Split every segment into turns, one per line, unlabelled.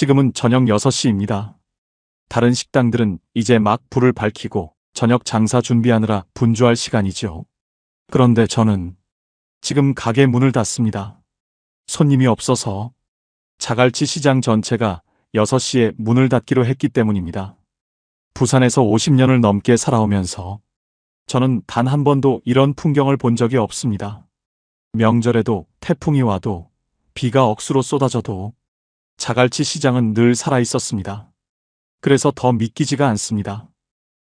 지금은 저녁 6시입니다. 다른 식당들은 이제 막 불을 밝히고 저녁 장사 준비하느라 분주할 시간이죠. 그런데 저는 지금 가게 문을 닫습니다. 손님이 없어서. 자갈치 시장 전체가 6시에 문을 닫기로 했기 때문입니다. 부산에서 50년을 넘게 살아오면서 저는 단 한 번도 이런 풍경을 본 적이 없습니다. 명절에도 태풍이 와도 비가 억수로 쏟아져도 자갈치 시장은 늘 살아있었습니다. 그래서 더 믿기지가 않습니다.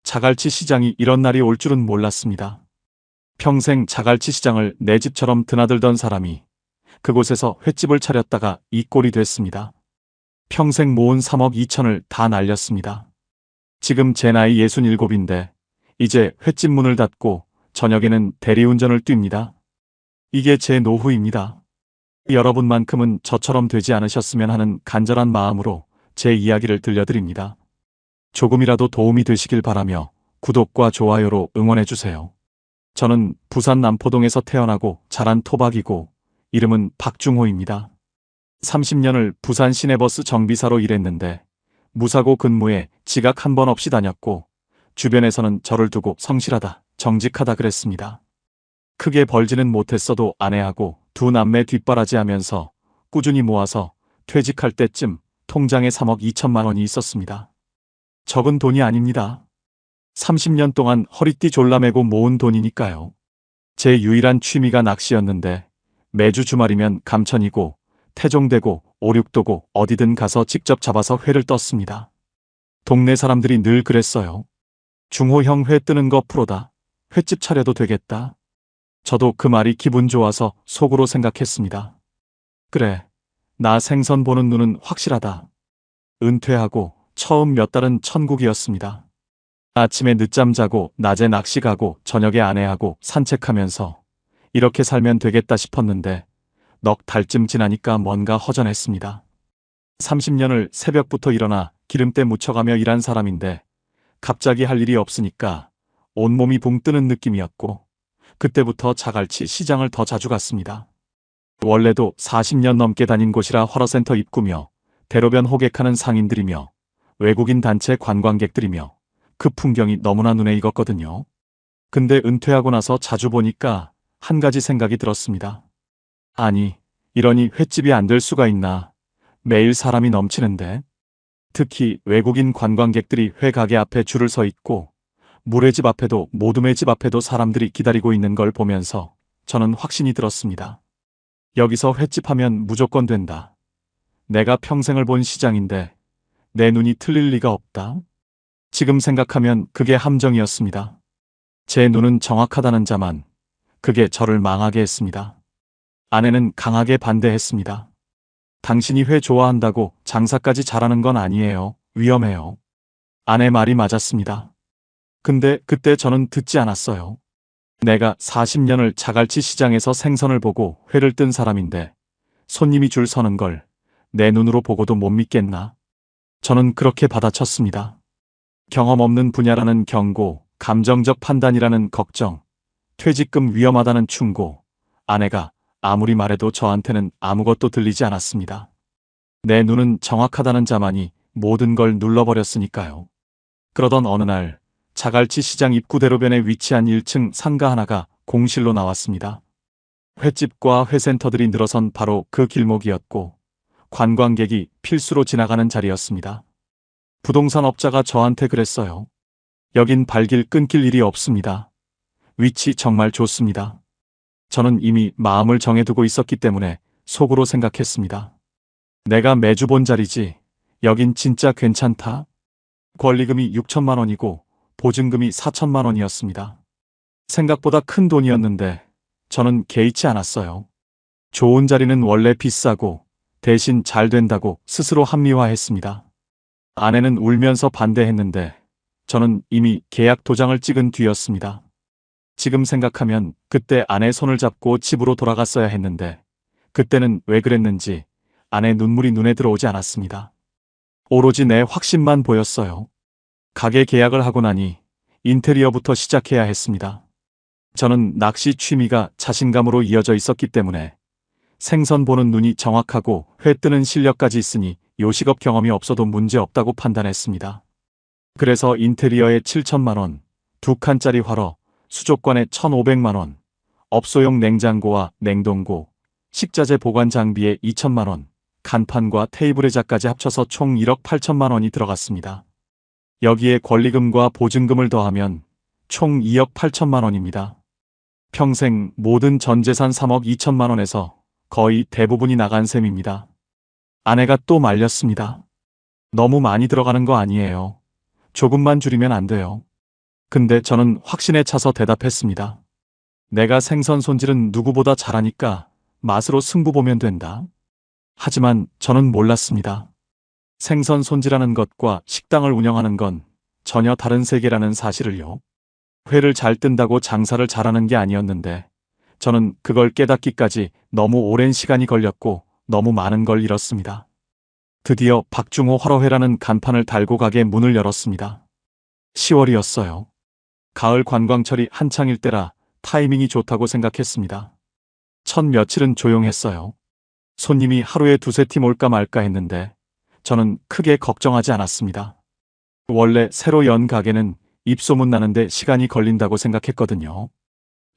자갈치 시장이 이런 날이 올 줄은 몰랐습니다. 평생 자갈치 시장을 내 집처럼 드나들던 사람이 그곳에서 횟집을 차렸다가 이 꼴이 됐습니다. 평생 모은 3억 2천을 다 날렸습니다. 지금 제 나이 67인데 이제 횟집 문을 닫고 저녁에는 대리운전을 뜁니다. 이게 제 노후입니다. 여러분만큼은 저처럼 되지 않으셨으면 하는 간절한 마음으로 제 이야기를 들려드립니다. 조금이라도 도움이 되시길 바라며 구독과 좋아요로 응원해주세요. 저는 부산 남포동에서 태어나고 자란 토박이고 이름은 박중호입니다. 30년을 부산 시내버스 정비사로 일했는데 무사고 근무에 지각 한 번 없이 다녔고 주변에서는 저를 두고 성실하다, 정직하다 그랬습니다. 크게 벌지는 못했어도 아내하고 두 남매 뒷바라지하면서 꾸준히 모아서 퇴직할 때쯤 통장에 3억 2천만 원이 있었습니다. 적은 돈이 아닙니다. 30년 동안 허리띠 졸라매고 모은 돈이니까요. 제 유일한 취미가 낚시였는데 매주 주말이면 감천이고 태종대고 오륙도고 어디든 가서 직접 잡아서 회를 떴습니다. 동네 사람들이 늘 그랬어요. 중호 형 회 뜨는 거 프로다. 횟집 차려도 되겠다. 저도 그 말이 기분 좋아서 속으로 생각했습니다. 그래, 나 생선 보는 눈은 확실하다. 은퇴하고 처음 몇 달은 천국이었습니다. 아침에 늦잠 자고 낮에 낚시 가고 저녁에 아내하고 산책하면서 이렇게 살면 되겠다 싶었는데 넉 달쯤 지나니까 뭔가 허전했습니다. 30년을 새벽부터 일어나 기름때 묻혀가며 일한 사람인데 갑자기 할 일이 없으니까 온몸이 붕 뜨는 느낌이었고 그때부터 자갈치 시장을 더 자주 갔습니다. 원래도 40년 넘게 다닌 곳이라 화로센터 입구며 대로변 호객하는 상인들이며 외국인 단체 관광객들이며 그 풍경이 너무나 눈에 익었거든요. 근데 은퇴하고 나서 자주 보니까 한 가지 생각이 들었습니다. 아니, 이러니 횟집이 안 될 수가 있나. 매일 사람이 넘치는데. 특히 외국인 관광객들이 회 가게 앞에 줄을 서 있고 물회집 앞에도 모둠회집 앞에도 사람들이 기다리고 있는 걸 보면서 저는 확신이 들었습니다. 여기서 횟집 하면 무조건 된다. 내가 평생을 본 시장인데 내 눈이 틀릴 리가 없다. 지금 생각하면 그게 함정이었습니다. 제 눈은 정확하다는 자만 그게 저를 망하게 했습니다. 아내는 강하게 반대했습니다. 당신이 회 좋아한다고 장사까지 잘하는 건 아니에요. 위험해요. 아내 말이 맞았습니다. 근데 그때 저는 듣지 않았어요. 내가 40년을 자갈치 시장에서 생선을 보고 회를 뜬 사람인데 손님이 줄 서는 걸 내 눈으로 보고도 못 믿겠나? 저는 그렇게 받아쳤습니다. 경험 없는 분야라는 경고, 감정적 판단이라는 걱정, 퇴직금 위험하다는 충고, 아내가 아무리 말해도 저한테는 아무것도 들리지 않았습니다. 내 눈은 정확하다는 자만이 모든 걸 눌러버렸으니까요. 그러던 어느 날 자갈치 시장 입구 대로변에 위치한 1층 상가 하나가 공실로 나왔습니다. 횟집과 회센터들이 늘어선 바로 그 길목이었고 관광객이 필수로 지나가는 자리였습니다. 부동산 업자가 저한테 그랬어요. 여긴 발길 끊길 일이 없습니다. 위치 정말 좋습니다. 저는 이미 마음을 정해두고 있었기 때문에 속으로 생각했습니다. 내가 매주 본 자리지. 여긴 진짜 괜찮다. 권리금이 6천만 원이고 보증금이 4천만 원이었습니다. 생각보다 큰 돈이었는데 저는 개의치 않았어요. 좋은 자리는 원래 비싸고 대신 잘 된다고 스스로 합리화했습니다. 아내는 울면서 반대했는데 저는 이미 계약 도장을 찍은 뒤였습니다. 지금 생각하면 그때 아내 손을 잡고 집으로 돌아갔어야 했는데 그때는 왜 그랬는지 아내 눈물이 눈에 들어오지 않았습니다. 오로지 내 확신만 보였어요. 가게 계약을 하고 나니 인테리어부터 시작해야 했습니다. 저는 낚시 취미가 자신감으로 이어져 있었기 때문에 생선 보는 눈이 정확하고 회 뜨는 실력까지 있으니 요식업 경험이 없어도 문제 없다고 판단했습니다. 그래서 인테리어에 7천만 원, 2칸짜리 화로, 수족관에 1,500만 원, 업소용 냉장고와 냉동고, 식자재 보관 장비에 2천만 원, 간판과 테이블 의자까지 합쳐서 총 1억 8천만 원이 들어갔습니다. 여기에 권리금과 보증금을 더하면 총 2억 8천만 원입니다. 평생 모든 전 재산 3억 2천만 원에서 거의 대부분이 나간 셈입니다. 아내가 또 말렸습니다. 너무 많이 들어가는 거 아니에요. 조금만 줄이면 안 돼요. 근데 저는 확신에 차서 대답했습니다. 내가 생선 손질은 누구보다 잘하니까 맛으로 승부 보면 된다. 하지만 저는 몰랐습니다. 생선 손질하는 것과 식당을 운영하는 건 전혀 다른 세계라는 사실을요. 회를 잘 뜬다고 장사를 잘하는 게 아니었는데 저는 그걸 깨닫기까지 너무 오랜 시간이 걸렸고 너무 많은 걸 잃었습니다. 드디어 박중호 화로회라는 간판을 달고 가게 문을 열었습니다. 10월이었어요. 가을 관광철이 한창일 때라 타이밍이 좋다고 생각했습니다. 첫 며칠은 조용했어요. 손님이 하루에 2-3팀 올까 말까 했는데 저는 크게 걱정하지 않았습니다. 원래 새로 연 가게는 입소문 나는데 시간이 걸린다고 생각했거든요.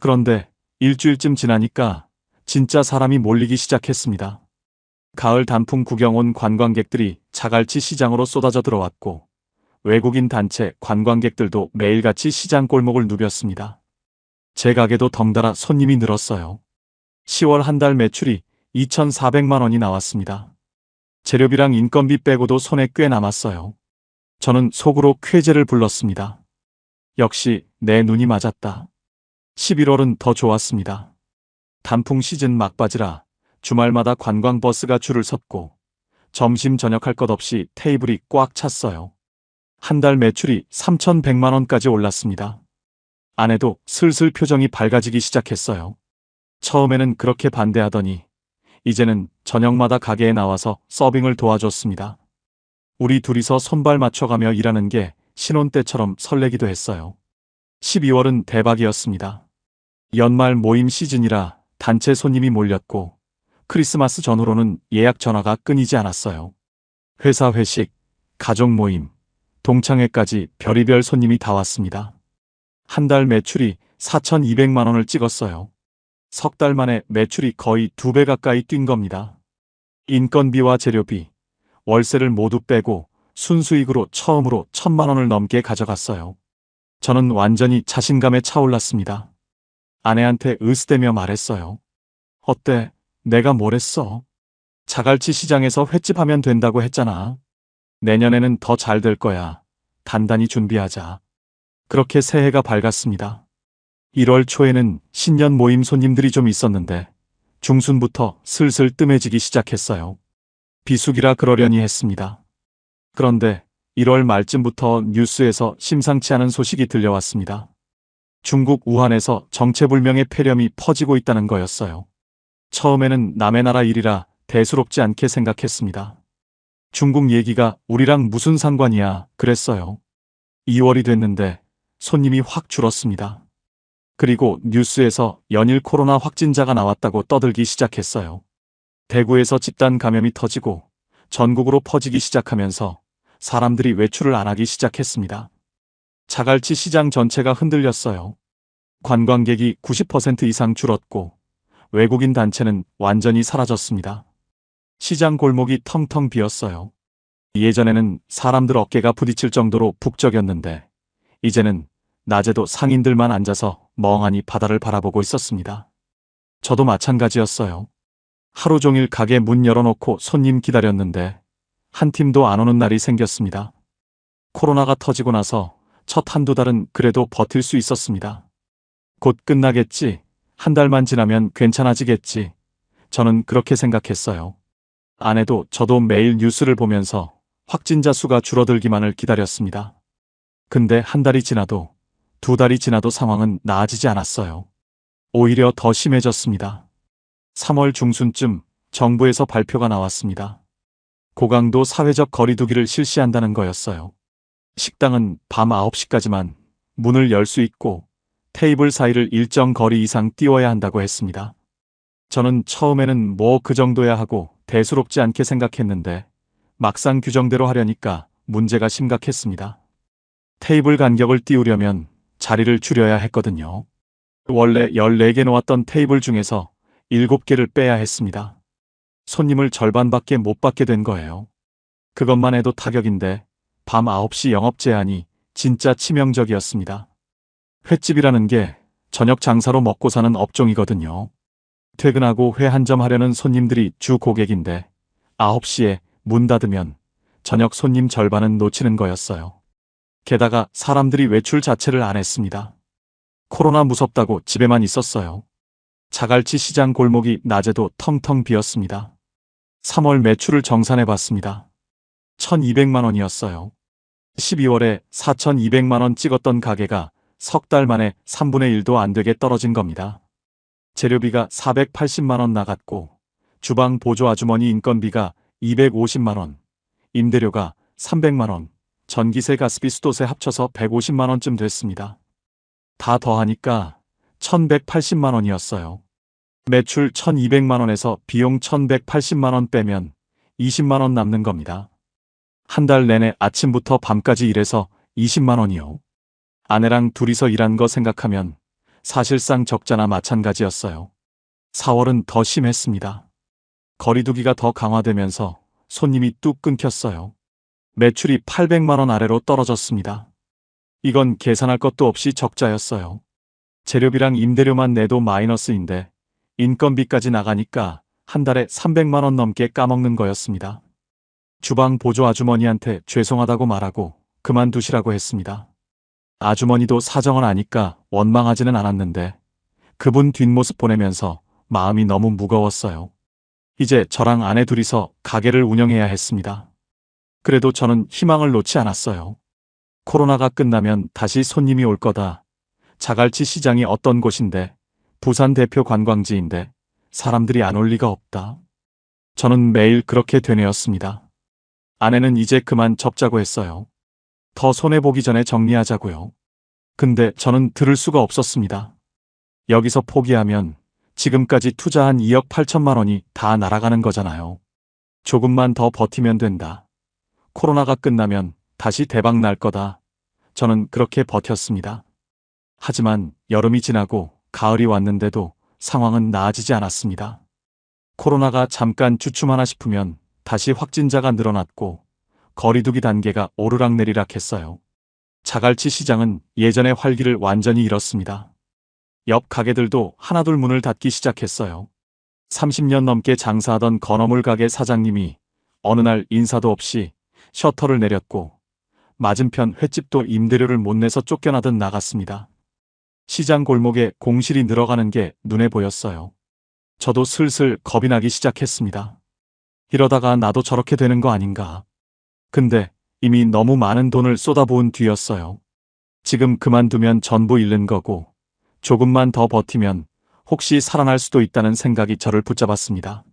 그런데 일주일쯤 지나니까 진짜 사람이 몰리기 시작했습니다. 가을 단풍 구경 온 관광객들이 자갈치 시장으로 쏟아져 들어왔고 외국인 단체 관광객들도 매일같이 시장 골목을 누볐습니다. 제 가게도 덩달아 손님이 늘었어요. 10월 한 달 매출이 2,400만 원이 나왔습니다. 재료비랑 인건비 빼고도 손에 꽤 남았어요. 저는 속으로 쾌재를 불렀습니다. 역시 내 눈이 맞았다. 11월은 더 좋았습니다. 단풍 시즌 막바지라 주말마다 관광버스가 줄을 섰고 점심 저녁 할 것 없이 테이블이 꽉 찼어요. 한 달 매출이 3,100만 원까지 올랐습니다. 아내도 슬슬 표정이 밝아지기 시작했어요. 처음에는 그렇게 반대하더니 이제는 저녁마다 가게에 나와서 서빙을 도와줬습니다. 우리 둘이서 손발 맞춰가며 일하는 게 신혼 때처럼 설레기도 했어요. 12월은 대박이었습니다. 연말 모임 시즌이라 단체 손님이 몰렸고 크리스마스 전후로는 예약 전화가 끊이지 않았어요. 회사 회식, 가족 모임, 동창회까지 별의별 손님이 다 왔습니다. 한 달 매출이 4,200만 원을 찍었어요. 석 달 만에 매출이 거의 2배 가까이 뛴 겁니다. 인건비와 재료비, 월세를 모두 빼고 순수익으로 처음으로 1,000만 원을 넘게 가져갔어요. 저는 완전히 자신감에 차올랐습니다. 아내한테 으스대며 말했어요. 어때? 내가 뭘 했어? 자갈치 시장에서 횟집 하면 된다고 했잖아. 내년에는 더 잘 될 거야. 단단히 준비하자. 그렇게 새해가 밝았습니다. 1월 초에는 신년 모임 손님들이 좀 있었는데 중순부터 슬슬 뜸해지기 시작했어요. 비수기라 그러려니 했습니다. 그런데 1월 말쯤부터 뉴스에서 심상치 않은 소식이 들려왔습니다. 중국 우한에서 정체불명의 폐렴이 퍼지고 있다는 거였어요. 처음에는 남의 나라 일이라 대수롭지 않게 생각했습니다. 중국 얘기가 우리랑 무슨 상관이야 그랬어요. 2월이 됐는데 손님이 확 줄었습니다. 그리고 뉴스에서 연일 코로나 확진자가 나왔다고 떠들기 시작했어요. 대구에서 집단 감염이 터지고 전국으로 퍼지기 시작하면서 사람들이 외출을 안 하기 시작했습니다. 자갈치 시장 전체가 흔들렸어요. 관광객이 90% 이상 줄었고 외국인 단체는 완전히 사라졌습니다. 시장 골목이 텅텅 비었어요. 예전에는 사람들 어깨가 부딪힐 정도로 북적였는데 이제는 낮에도 상인들만 앉아서 멍하니 바다를 바라보고 있었습니다. 저도 마찬가지였어요. 하루 종일 가게 문 열어놓고 손님 기다렸는데 한 팀도 안 오는 날이 생겼습니다. 코로나가 터지고 나서 첫 한두 달은 그래도 버틸 수 있었습니다. 곧 끝나겠지, 한 달만 지나면 괜찮아지겠지. 저는 그렇게 생각했어요. 아내도 저도 매일 뉴스를 보면서 확진자 수가 줄어들기만을 기다렸습니다. 근데 한 달이 지나도 2달이 지나도 상황은 나아지지 않았어요. 오히려 더 심해졌습니다. 3월 중순쯤 정부에서 발표가 나왔습니다. 고강도 사회적 거리두기를 실시한다는 거였어요. 식당은 밤 9시까지만 문을 열 수 있고 테이블 사이를 일정 거리 이상 띄워야 한다고 했습니다. 저는 처음에는 뭐 그 정도야 하고 대수롭지 않게 생각했는데 막상 규정대로 하려니까 문제가 심각했습니다. 테이블 간격을 띄우려면 자리를 줄여야 했거든요. 원래 14개 놓았던 테이블 중에서 7개를 빼야 했습니다. 손님을 절반밖에 못 받게 된 거예요. 그것만 해도 타격인데 밤 9시 영업 제한이 진짜 치명적이었습니다. 횟집이라는 게 저녁 장사로 먹고 사는 업종이거든요. 퇴근하고 회 한 점 하려는 손님들이 주 고객인데 9시에 문 닫으면 저녁 손님 절반은 놓치는 거였어요. 게다가 사람들이 외출 자체를 안 했습니다. 코로나 무섭다고 집에만 있었어요. 자갈치 시장 골목이 낮에도 텅텅 비었습니다. 3월 매출을 정산해 봤습니다. 1200만 원이었어요. 12월에 4200만 원 찍었던 가게가 석 달 만에 3분의 1도 안 되게 떨어진 겁니다. 재료비가 480만 원 나갔고 주방 보조 아주머니 인건비가 250만 원, 임대료가 300만 원, 전기세 가스비 수도세 합쳐서 150만 원쯤 됐습니다. 다 더하니까 1180만 원이었어요. 매출 1200만 원에서 비용 1180만 원 빼면 20만 원 남는 겁니다. 한 달 내내 아침부터 밤까지 일해서 20만 원이요. 아내랑 둘이서 일한 거 생각하면 사실상 적자나 마찬가지였어요. 4월은 더 심했습니다. 거리두기가 더 강화되면서 손님이 뚝 끊겼어요. 매출이 800만 원 아래로 떨어졌습니다. 이건 계산할 것도 없이 적자였어요. 재료비랑 임대료만 내도 마이너스인데 인건비까지 나가니까 한 달에 300만 원 넘게 까먹는 거였습니다. 주방 보조 아주머니한테 죄송하다고 말하고 그만두시라고 했습니다. 아주머니도 사정을 아니까 원망하지는 않았는데 그분 뒷모습 보내면서 마음이 너무 무거웠어요. 이제 저랑 아내 둘이서 가게를 운영해야 했습니다. 그래도 저는 희망을 놓지 않았어요. 코로나가 끝나면 다시 손님이 올 거다. 자갈치 시장이 어떤 곳인데 부산 대표 관광지인데 사람들이 안 올 리가 없다. 저는 매일 그렇게 되뇌었습니다. 아내는 이제 그만 접자고 했어요. 더 손해보기 전에 정리하자고요. 근데 저는 들을 수가 없었습니다. 여기서 포기하면 지금까지 투자한 2억 8천만 원이 다 날아가는 거잖아요. 조금만 더 버티면 된다. 코로나가 끝나면 다시 대박 날 거다. 저는 그렇게 버텼습니다. 하지만 여름이 지나고 가을이 왔는데도 상황은 나아지지 않았습니다. 코로나가 잠깐 주춤하나 싶으면 다시 확진자가 늘어났고 거리두기 단계가 오르락내리락 했어요. 자갈치 시장은 예전의 활기를 완전히 잃었습니다. 옆 가게들도 하나둘 문을 닫기 시작했어요. 30년 넘게 장사하던 건어물 가게 사장님이 어느 날 인사도 없이 셔터를 내렸고 맞은편 횟집도 임대료를 못 내서 쫓겨나듯 나갔습니다. 시장 골목에 공실이 늘어가는 게 눈에 보였어요. 저도 슬슬 겁이 나기 시작했습니다. 이러다가 나도 저렇게 되는 거 아닌가. 근데 이미 너무 많은 돈을 쏟아부은 뒤였어요. 지금 그만두면 전부 잃는 거고 조금만 더 버티면 혹시 살아날 수도 있다는 생각이 저를 붙잡았습니다.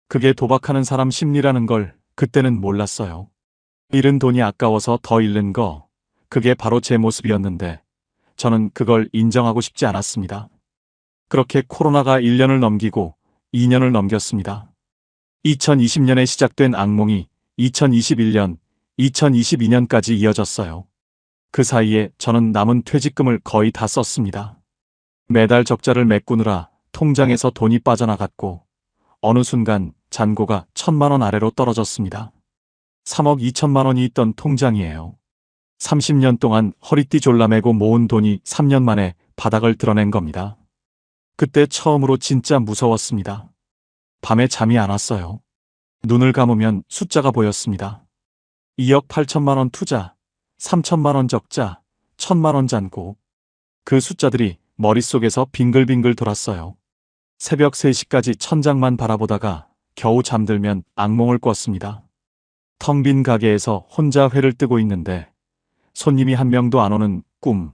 그게 도박하는 사람 심리라는 걸 그때는 몰랐어요. 잃은 돈이 아까워서 더 잃는 거, 그게 바로 제 모습이었는데 저는 그걸 인정하고 싶지 않았습니다. 그렇게 코로나가 1년을 넘기고 2년을 넘겼습니다. 2020년에 시작된 악몽이 2021년, 2022년까지 이어졌어요. 그 사이에 저는 남은 퇴직금을 거의 다 썼습니다. 매달 적자를 메꾸느라 통장에서 돈이 빠져나갔고 어느 순간 잔고가 1,000만 원 아래로 떨어졌습니다. 3억 2천만 원이 있던 통장이에요. 30년 동안 허리띠 졸라매고 모은 돈이 3년 만에 바닥을 드러낸 겁니다. 그때 처음으로 진짜 무서웠습니다. 밤에 잠이 안 왔어요. 눈을 감으면 숫자가 보였습니다. 2억 8천만 원 투자, 3천만 원 적자, 1,000만 원 잔고. 그 숫자들이 머릿속에서 빙글빙글 돌았어요. 새벽 3시까지 천장만 바라보다가 겨우 잠들면 악몽을 꿨습니다. 텅 빈 가게에서 혼자 회를 뜨고 있는데 손님이 한 명도 안 오는 꿈,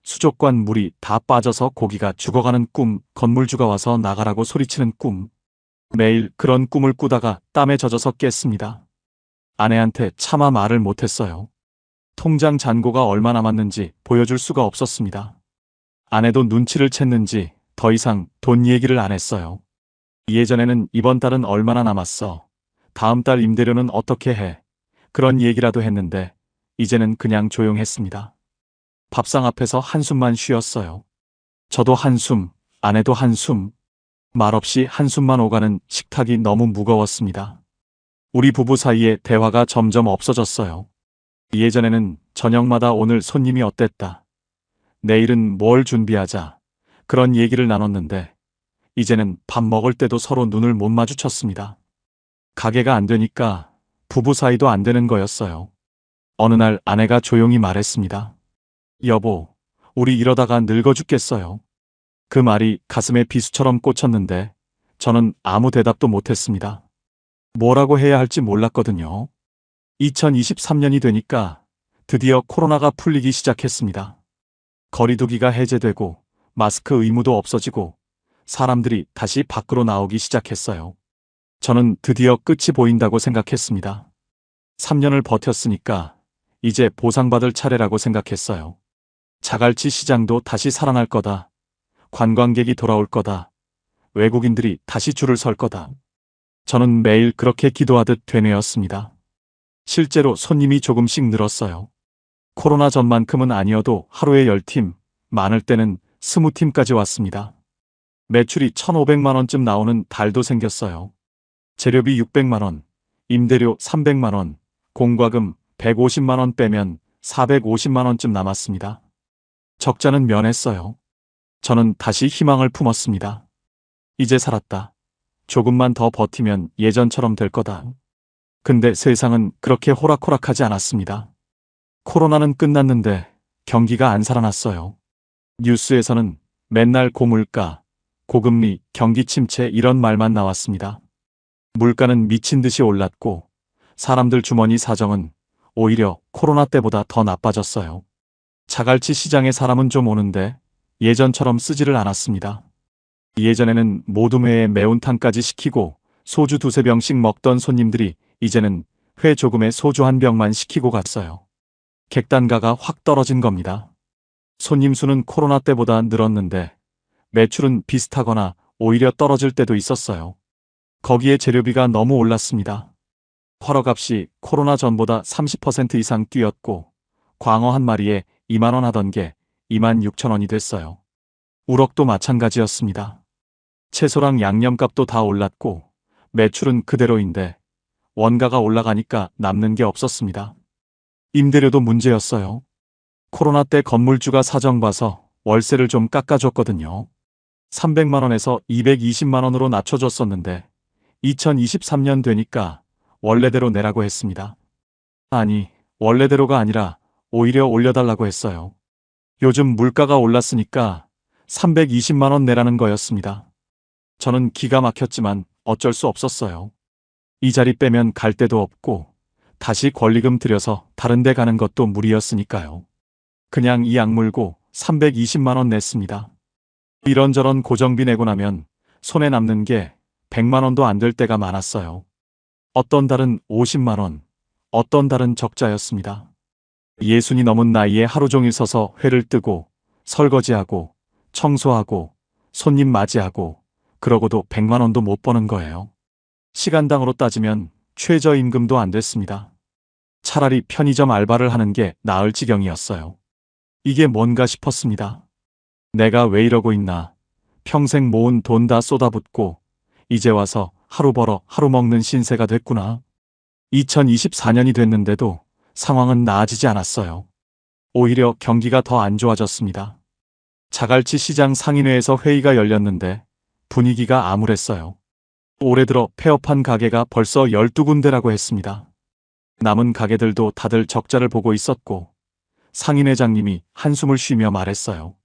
수족관 물이 다 빠져서 고기가 죽어가는 꿈, 건물주가 와서 나가라고 소리치는 꿈. 매일 그런 꿈을 꾸다가 땀에 젖어서 깼습니다. 아내한테 차마 말을 못했어요. 통장 잔고가 얼마 남았는지 보여줄 수가 없었습니다. 아내도 눈치를 챘는지 더 이상 돈 얘기를 안 했어요. 예전에는 이번 달은 얼마나 남았어? 다음 달 임대료는 어떻게 해? 그런 얘기라도 했는데 이제는 그냥 조용했습니다. 밥상 앞에서 한숨만 쉬었어요. 저도 한숨, 아내도 한숨, 말없이 한숨만 오가는 식탁이 너무 무거웠습니다. 우리 부부 사이에 대화가 점점 없어졌어요. 예전에는 저녁마다 오늘 손님이 어땠다, 내일은 뭘 준비하자, 그런 얘기를 나눴는데 이제는 밥 먹을 때도 서로 눈을 못 마주쳤습니다. 가게가 안 되니까 부부 사이도 안 되는 거였어요. 어느 날 아내가 조용히 말했습니다. 여보, 우리 이러다가 늙어 죽겠어요. 그 말이 가슴에 비수처럼 꽂혔는데 저는 아무 대답도 못했습니다. 뭐라고 해야 할지 몰랐거든요. 2023년이 되니까 드디어 코로나가 풀리기 시작했습니다. 거리두기가 해제되고 마스크 의무도 없어지고 사람들이 다시 밖으로 나오기 시작했어요. 저는 드디어 끝이 보인다고 생각했습니다. 3년을 버텼으니까 이제 보상받을 차례라고 생각했어요. 자갈치 시장도 다시 살아날 거다. 관광객이 돌아올 거다. 외국인들이 다시 줄을 설 거다. 저는 매일 그렇게 기도하듯 되뇌었습니다. 실제로 손님이 조금씩 늘었어요. 코로나 전만큼은 아니어도 하루에 10팀, 많을 때는 20팀까지 왔습니다. 매출이 1,500만 원쯤 나오는 달도 생겼어요. 재료비 600만 원, 임대료 300만 원, 공과금 150만 원 빼면 450만 원쯤 남았습니다. 적자는 면했어요. 저는 다시 희망을 품었습니다. 이제 살았다. 조금만 더 버티면 예전처럼 될 거다. 근데 세상은 그렇게 호락호락하지 않았습니다. 코로나는 끝났는데 경기가 안 살아났어요. 뉴스에서는 맨날 고물가, 고금리, 경기 침체 이런 말만 나왔습니다. 물가는 미친 듯이 올랐고 사람들 주머니 사정은 오히려 코로나 때보다 더 나빠졌어요. 자갈치 시장에 사람은 좀 오는데 예전처럼 쓰지를 않았습니다. 예전에는 모둠회에 매운탕까지 시키고 소주 2~3병씩 먹던 손님들이 이제는 회 조금에 소주 1병만 시키고 갔어요. 객단가가 확 떨어진 겁니다. 손님 수는 코로나 때보다 늘었는데 매출은 비슷하거나 오히려 떨어질 때도 있었어요. 거기에 재료비가 너무 올랐습니다. 화로값이 코로나 전보다 30% 이상 뛰었고 광어 한 마리에 2만 원 하던 게 26,000원이 됐어요. 우럭도 마찬가지였습니다. 채소랑 양념값도 다 올랐고 매출은 그대로인데 원가가 올라가니까 남는 게 없었습니다. 임대료도 문제였어요. 코로나 때 건물주가 사정 봐서 월세를 좀 깎아줬거든요. 300만 원에서 220만 원으로 낮춰줬었는데 2023년 되니까 원래대로 내라고 했습니다. 아니, 원래대로가 아니라 오히려 올려달라고 했어요. 요즘 물가가 올랐으니까 320만 원 내라는 거였습니다. 저는 기가 막혔지만 어쩔 수 없었어요. 이 자리 빼면 갈 데도 없고 다시 권리금 들여서 다른 데 가는 것도 무리였으니까요. 그냥 이 악물고 320만 원 냈습니다. 이런저런 고정비 내고 나면 손에 남는 게 100만 원도 안 될 때가 많았어요. 어떤 달은 50만 원, 어떤 달은 적자였습니다. 60이 넘은 나이에 하루 종일 서서 회를 뜨고 설거지하고 청소하고 손님 맞이하고 그러고도 100만 원도 못 버는 거예요. 시간당으로 따지면 최저임금도 안 됐습니다. 차라리 편의점 알바를 하는 게 나을 지경이었어요. 이게 뭔가 싶었습니다. 내가 왜 이러고 있나. 평생 모은 돈 다 쏟아붓고 이제 와서 하루 벌어 하루 먹는 신세가 됐구나. 2024년이 됐는데도 상황은 나아지지 않았어요. 오히려 경기가 더 안 좋아졌습니다. 자갈치 시장 상인회에서 회의가 열렸는데 분위기가 암울했어요. 올해 들어 폐업한 가게가 벌써 12군데라고 했습니다. 남은 가게들도 다들 적자를 보고 있었고 상인회장님이 한숨을 쉬며 말했어요.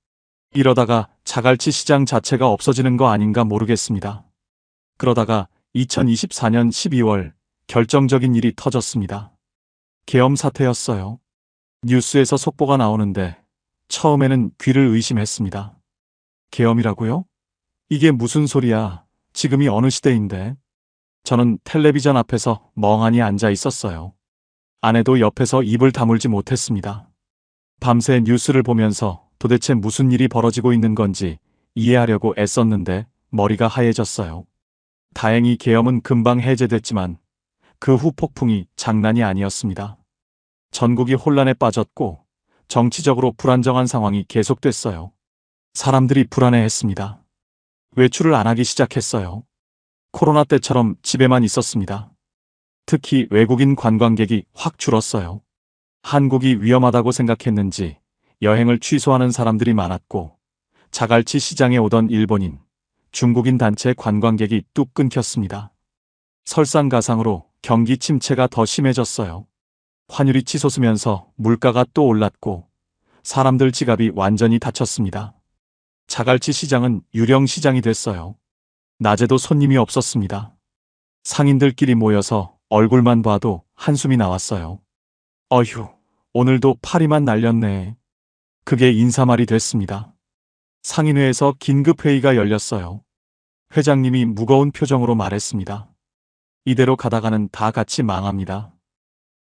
이러다가 자갈치 시장 자체가 없어지는 거 아닌가 모르겠습니다. 그러다가 2024년 12월 결정적인 일이 터졌습니다. 계엄 사태였어요. 뉴스에서 속보가 나오는데 처음에는 귀를 의심했습니다. 계엄이라고요? 이게 무슨 소리야? 지금이 어느 시대인데? 저는 텔레비전 앞에서 멍하니 앉아 있었어요. 아내도 옆에서 입을 다물지 못했습니다. 밤새 뉴스를 보면서 도대체 무슨 일이 벌어지고 있는 건지 이해하려고 애썼는데 머리가 하얘졌어요. 다행히 계엄은 금방 해제됐지만 그 후 폭풍이 장난이 아니었습니다. 전국이 혼란에 빠졌고 정치적으로 불안정한 상황이 계속됐어요. 사람들이 불안해했습니다. 외출을 안 하기 시작했어요. 코로나 때처럼 집에만 있었습니다. 특히 외국인 관광객이 확 줄었어요. 한국이 위험하다고 생각했는지 여행을 취소하는 사람들이 많았고 자갈치 시장에 오던 일본인, 중국인 단체 관광객이 뚝 끊겼습니다. 설상가상으로 경기 침체가 더 심해졌어요. 환율이 치솟으면서 물가가 또 올랐고 사람들 지갑이 완전히 닫혔습니다. 자갈치 시장은 유령 시장이 됐어요. 낮에도 손님이 없었습니다. 상인들끼리 모여서 얼굴만 봐도 한숨이 나왔어요. 어휴, 오늘도 파리만 날렸네. 그게 인사말이 됐습니다. 상인회에서 긴급회의가 열렸어요. 회장님이 무거운 표정으로 말했습니다. 이대로 가다가는 다 같이 망합니다.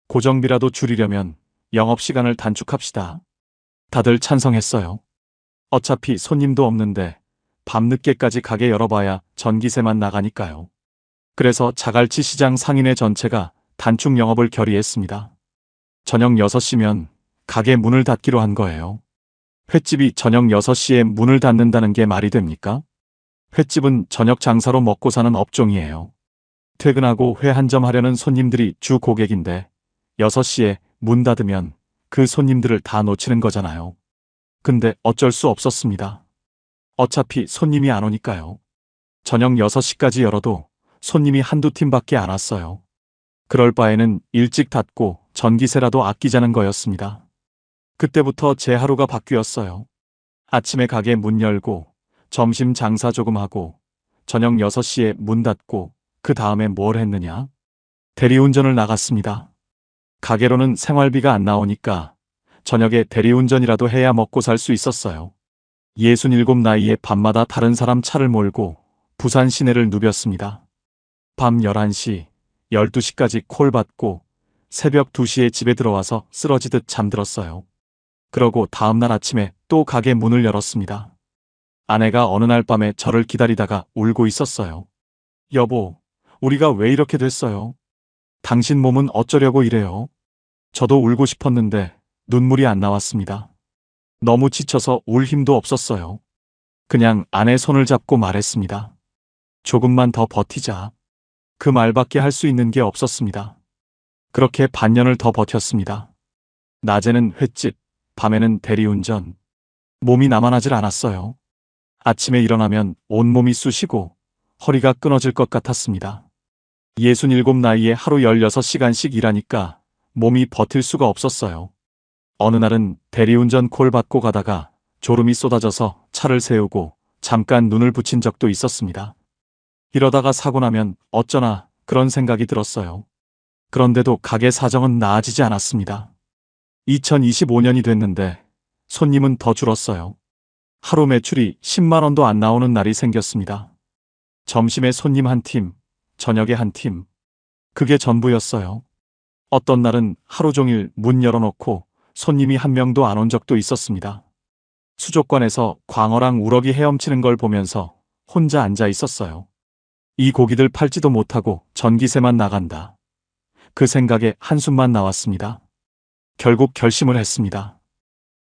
고정비라도 줄이려면 영업시간을 단축합시다. 다들 찬성했어요. 어차피 손님도 없는데 밤늦게까지 가게 열어봐야 전기세만 나가니까요. 그래서 자갈치 시장 상인회 전체가 단축 영업을 결의했습니다. 저녁 6시면 가게 문을 닫기로 한 거예요. 횟집이 저녁 6시에 문을 닫는다는 게 말이 됩니까? 횟집은 저녁 장사로 먹고 사는 업종이에요. 퇴근하고 회 한 점 하려는 손님들이 주 고객인데 6시에 문 닫으면 그 손님들을 다 놓치는 거잖아요. 근데 어쩔 수 없었습니다. 어차피 손님이 안 오니까요. 저녁 6시까지 열어도 손님이 한두 팀밖에 안 왔어요. 그럴 바에는 일찍 닫고 전기세라도 아끼자는 거였습니다. 그때부터 제 하루가 바뀌었어요. 아침에 가게 문 열고 점심 장사 조금 하고 저녁 6시에 문 닫고 그 다음에 뭘 했느냐? 대리운전을 나갔습니다. 가게로는 생활비가 안 나오니까 저녁에 대리운전이라도 해야 먹고 살 수 있었어요. 67 나이에 밤마다 다른 사람 차를 몰고 부산 시내를 누볐습니다. 밤 11시, 12시까지 콜 받고 새벽 2시에 집에 들어와서 쓰러지듯 잠들었어요. 그러고 다음날 아침에 또 가게 문을 열었습니다. 아내가 어느 날 밤에 저를 기다리다가 울고 있었어요. 여보, 우리가 왜 이렇게 됐어요? 당신 몸은 어쩌려고 이래요? 저도 울고 싶었는데 눈물이 안 나왔습니다. 너무 지쳐서 울 힘도 없었어요. 그냥 아내 손을 잡고 말했습니다. 조금만 더 버티자. 그 말밖에 할 수 있는 게 없었습니다. 그렇게 반년을 더 버텼습니다. 낮에는 횟집, 밤에는 대리운전. 몸이 나만하질 않았어요. 아침에 일어나면 온몸이 쑤시고 허리가 끊어질 것 같았습니다. 67 나이에 하루 16시간씩 일하니까 몸이 버틸 수가 없었어요. 어느 날은 대리운전 콜 받고 가다가 졸음이 쏟아져서 차를 세우고 잠깐 눈을 붙인 적도 있었습니다. 이러다가 사고 나면 어쩌나 그런 생각이 들었어요. 그런데도 가게 사정은 나아지지 않았습니다. 2025년이 됐는데 손님은 더 줄었어요. 하루 매출이 10만 원도 안 나오는 날이 생겼습니다. 점심에 손님 한 팀, 저녁에 한 팀. 그게 전부였어요. 어떤 날은 하루 종일 문 열어놓고 손님이 한 명도 안 온 적도 있었습니다. 수족관에서 광어랑 우럭이 헤엄치는 걸 보면서 혼자 앉아 있었어요. 이 고기들 팔지도 못하고 전기세만 나간다. 그 생각에 한숨만 나왔습니다. 결국 결심을 했습니다.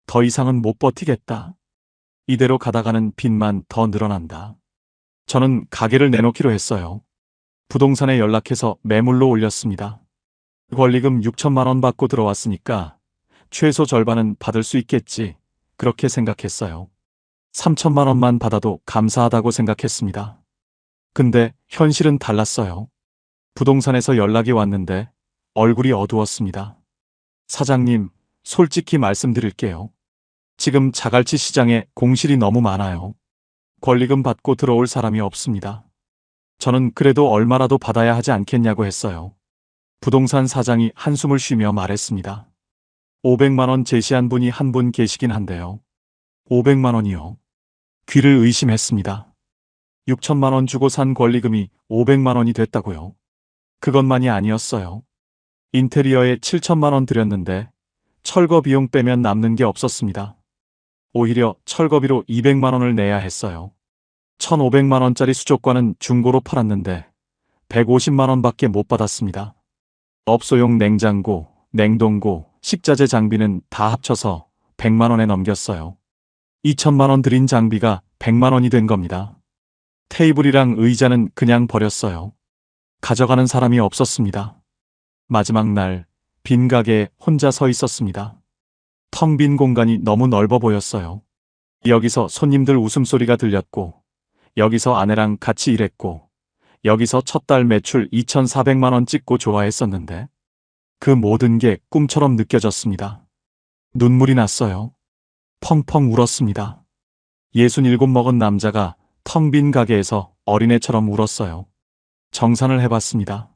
더 이상은 못 버티겠다. 이대로 가다가는 빚만 더 늘어난다. 저는 가게를 내놓기로 했어요. 부동산에 연락해서 매물로 올렸습니다. 권리금 6천만 원 받고 들어왔으니까 최소 절반은 받을 수 있겠지. 그렇게 생각했어요. 3천만 원만 받아도 감사하다고 생각했습니다. 근데 현실은 달랐어요. 부동산에서 연락이 왔는데 얼굴이 어두웠습니다. 사장님, 솔직히 말씀드릴게요. 지금 자갈치 시장에 공실이 너무 많아요. 권리금 받고 들어올 사람이 없습니다. 저는 그래도 얼마라도 받아야 하지 않겠냐고 했어요. 부동산 사장이 한숨을 쉬며 말했습니다. 500만 원 제시한 분이 한 분 계시긴 한데요. 500만 원이요. 귀를 의심했습니다. 6천만 원 주고 산 권리금이 500만 원이 됐다고요. 그것만이 아니었어요. 인테리어에 7천만 원 들였는데 철거 비용 빼면 남는 게 없었습니다. 오히려 철거비로 200만 원을 내야 했어요. 1,500만 원짜리 수족관은 중고로 팔았는데 150만 원밖에 못 받았습니다. 업소용 냉장고, 냉동고, 식자재 장비는 다 합쳐서 100만 원에 넘겼어요. 2천만 원 들인 장비가 100만 원이 된 겁니다. 테이블이랑 의자는 그냥 버렸어요. 가져가는 사람이 없었습니다. 마지막 날, 빈 가게에 혼자 서 있었습니다. 텅 빈 공간이 너무 넓어 보였어요. 여기서 손님들 웃음소리가 들렸고, 여기서 아내랑 같이 일했고, 여기서 첫 달 매출 2,400만 원 찍고 좋아했었는데, 그 모든 게 꿈처럼 느껴졌습니다. 눈물이 났어요. 펑펑 울었습니다. 67 먹은 남자가 텅 빈 가게에서 어린애처럼 울었어요. 정산을 해봤습니다.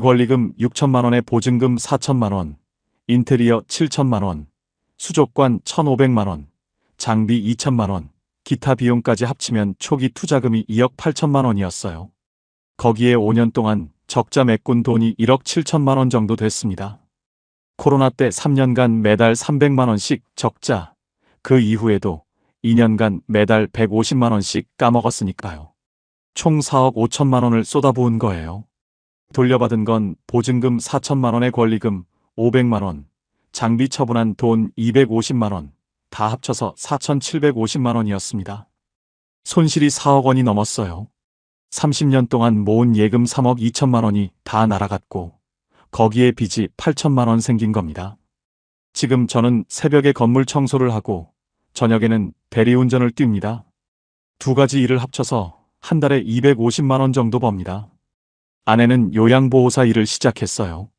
권리금 6천만 원에 보증금 4천만 원, 인테리어 7천만 원, 수족관 1,500만 원, 장비 2천만 원, 기타 비용까지 합치면 초기 투자금이 2억 8천만 원이었어요. 거기에 5년 동안 적자 메꾼 돈이 1억 7천만 원 정도 됐습니다. 코로나 때 3년간 매달 300만 원씩 적자, 그 이후에도 2년간 매달 150만 원씩 까먹었으니까요. 총 4억 5천만 원을 쏟아부은 거예요. 돌려받은 건 보증금 4천만 원의 권리금 500만 원, 장비 처분한 돈 250만 원, 다 합쳐서 4,750만 원이었습니다. 손실이 4억 원이 넘었어요. 30년 동안 모은 예금 3억 2천만 원이 다 날아갔고, 거기에 빚이 8천만 원 생긴 겁니다. 지금 저는 새벽에 건물 청소를 하고, 저녁에는 대리운전을 뜁니다. 두 가지 일을 합쳐서 한 달에 250만 원 정도 법니다. 아내는 요양보호사 일을 시작했어요.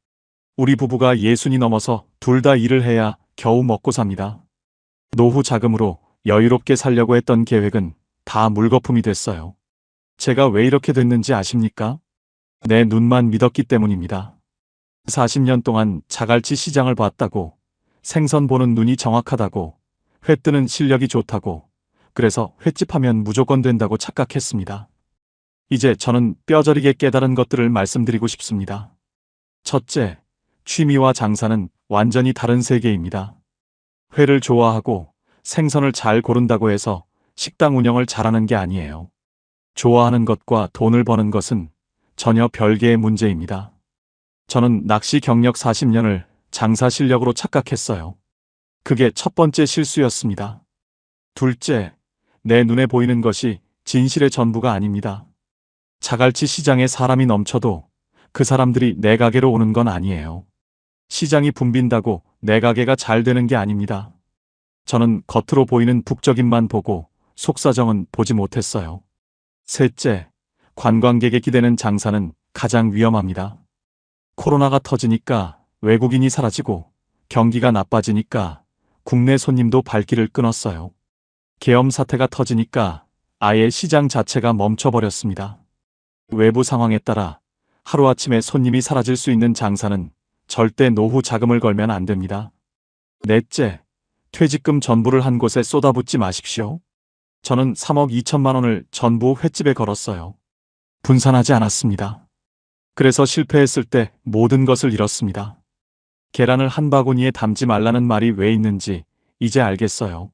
우리 부부가 60이 넘어서 둘 다 일을 해야 겨우 먹고 삽니다. 노후 자금으로 여유롭게 살려고 했던 계획은 다 물거품이 됐어요. 제가 왜 이렇게 됐는지 아십니까? 내 눈만 믿었기 때문입니다. 40년 동안 자갈치 시장을 봤다고, 생선 보는 눈이 정확하다고, 회 뜨는 실력이 좋다고, 그래서 횟집 하면 무조건 된다고 착각했습니다. 이제 저는 뼈저리게 깨달은 것들을 말씀드리고 싶습니다. 첫째, 취미와 장사는 완전히 다른 세계입니다. 회를 좋아하고 생선을 잘 고른다고 해서 식당 운영을 잘하는 게 아니에요. 좋아하는 것과 돈을 버는 것은 전혀 별개의 문제입니다. 저는 낚시 경력 40년을 장사 실력으로 착각했어요. 그게 첫 번째 실수였습니다. 둘째, 내 눈에 보이는 것이 진실의 전부가 아닙니다. 자갈치 시장에 사람이 넘쳐도 그 사람들이 내 가게로 오는 건 아니에요. 시장이 붐빈다고 내 가게가 잘 되는 게 아닙니다. 저는 겉으로 보이는 북적임만 보고 속사정은 보지 못했어요. 셋째, 관광객에 기대는 장사는 가장 위험합니다. 코로나가 터지니까 외국인이 사라지고 경기가 나빠지니까 국내 손님도 발길을 끊었어요. 계엄 사태가 터지니까 아예 시장 자체가 멈춰버렸습니다. 외부 상황에 따라 하루아침에 손님이 사라질 수 있는 장사는 절대 노후 자금을 걸면 안 됩니다. 넷째, 퇴직금 전부를 한 곳에 쏟아붓지 마십시오. 저는 3억 2천만 원을 전부 횟집에 걸었어요. 분산하지 않았습니다. 그래서 실패했을 때 모든 것을 잃었습니다. 계란을 한 바구니에 담지 말라는 말이 왜 있는지 이제 알겠어요.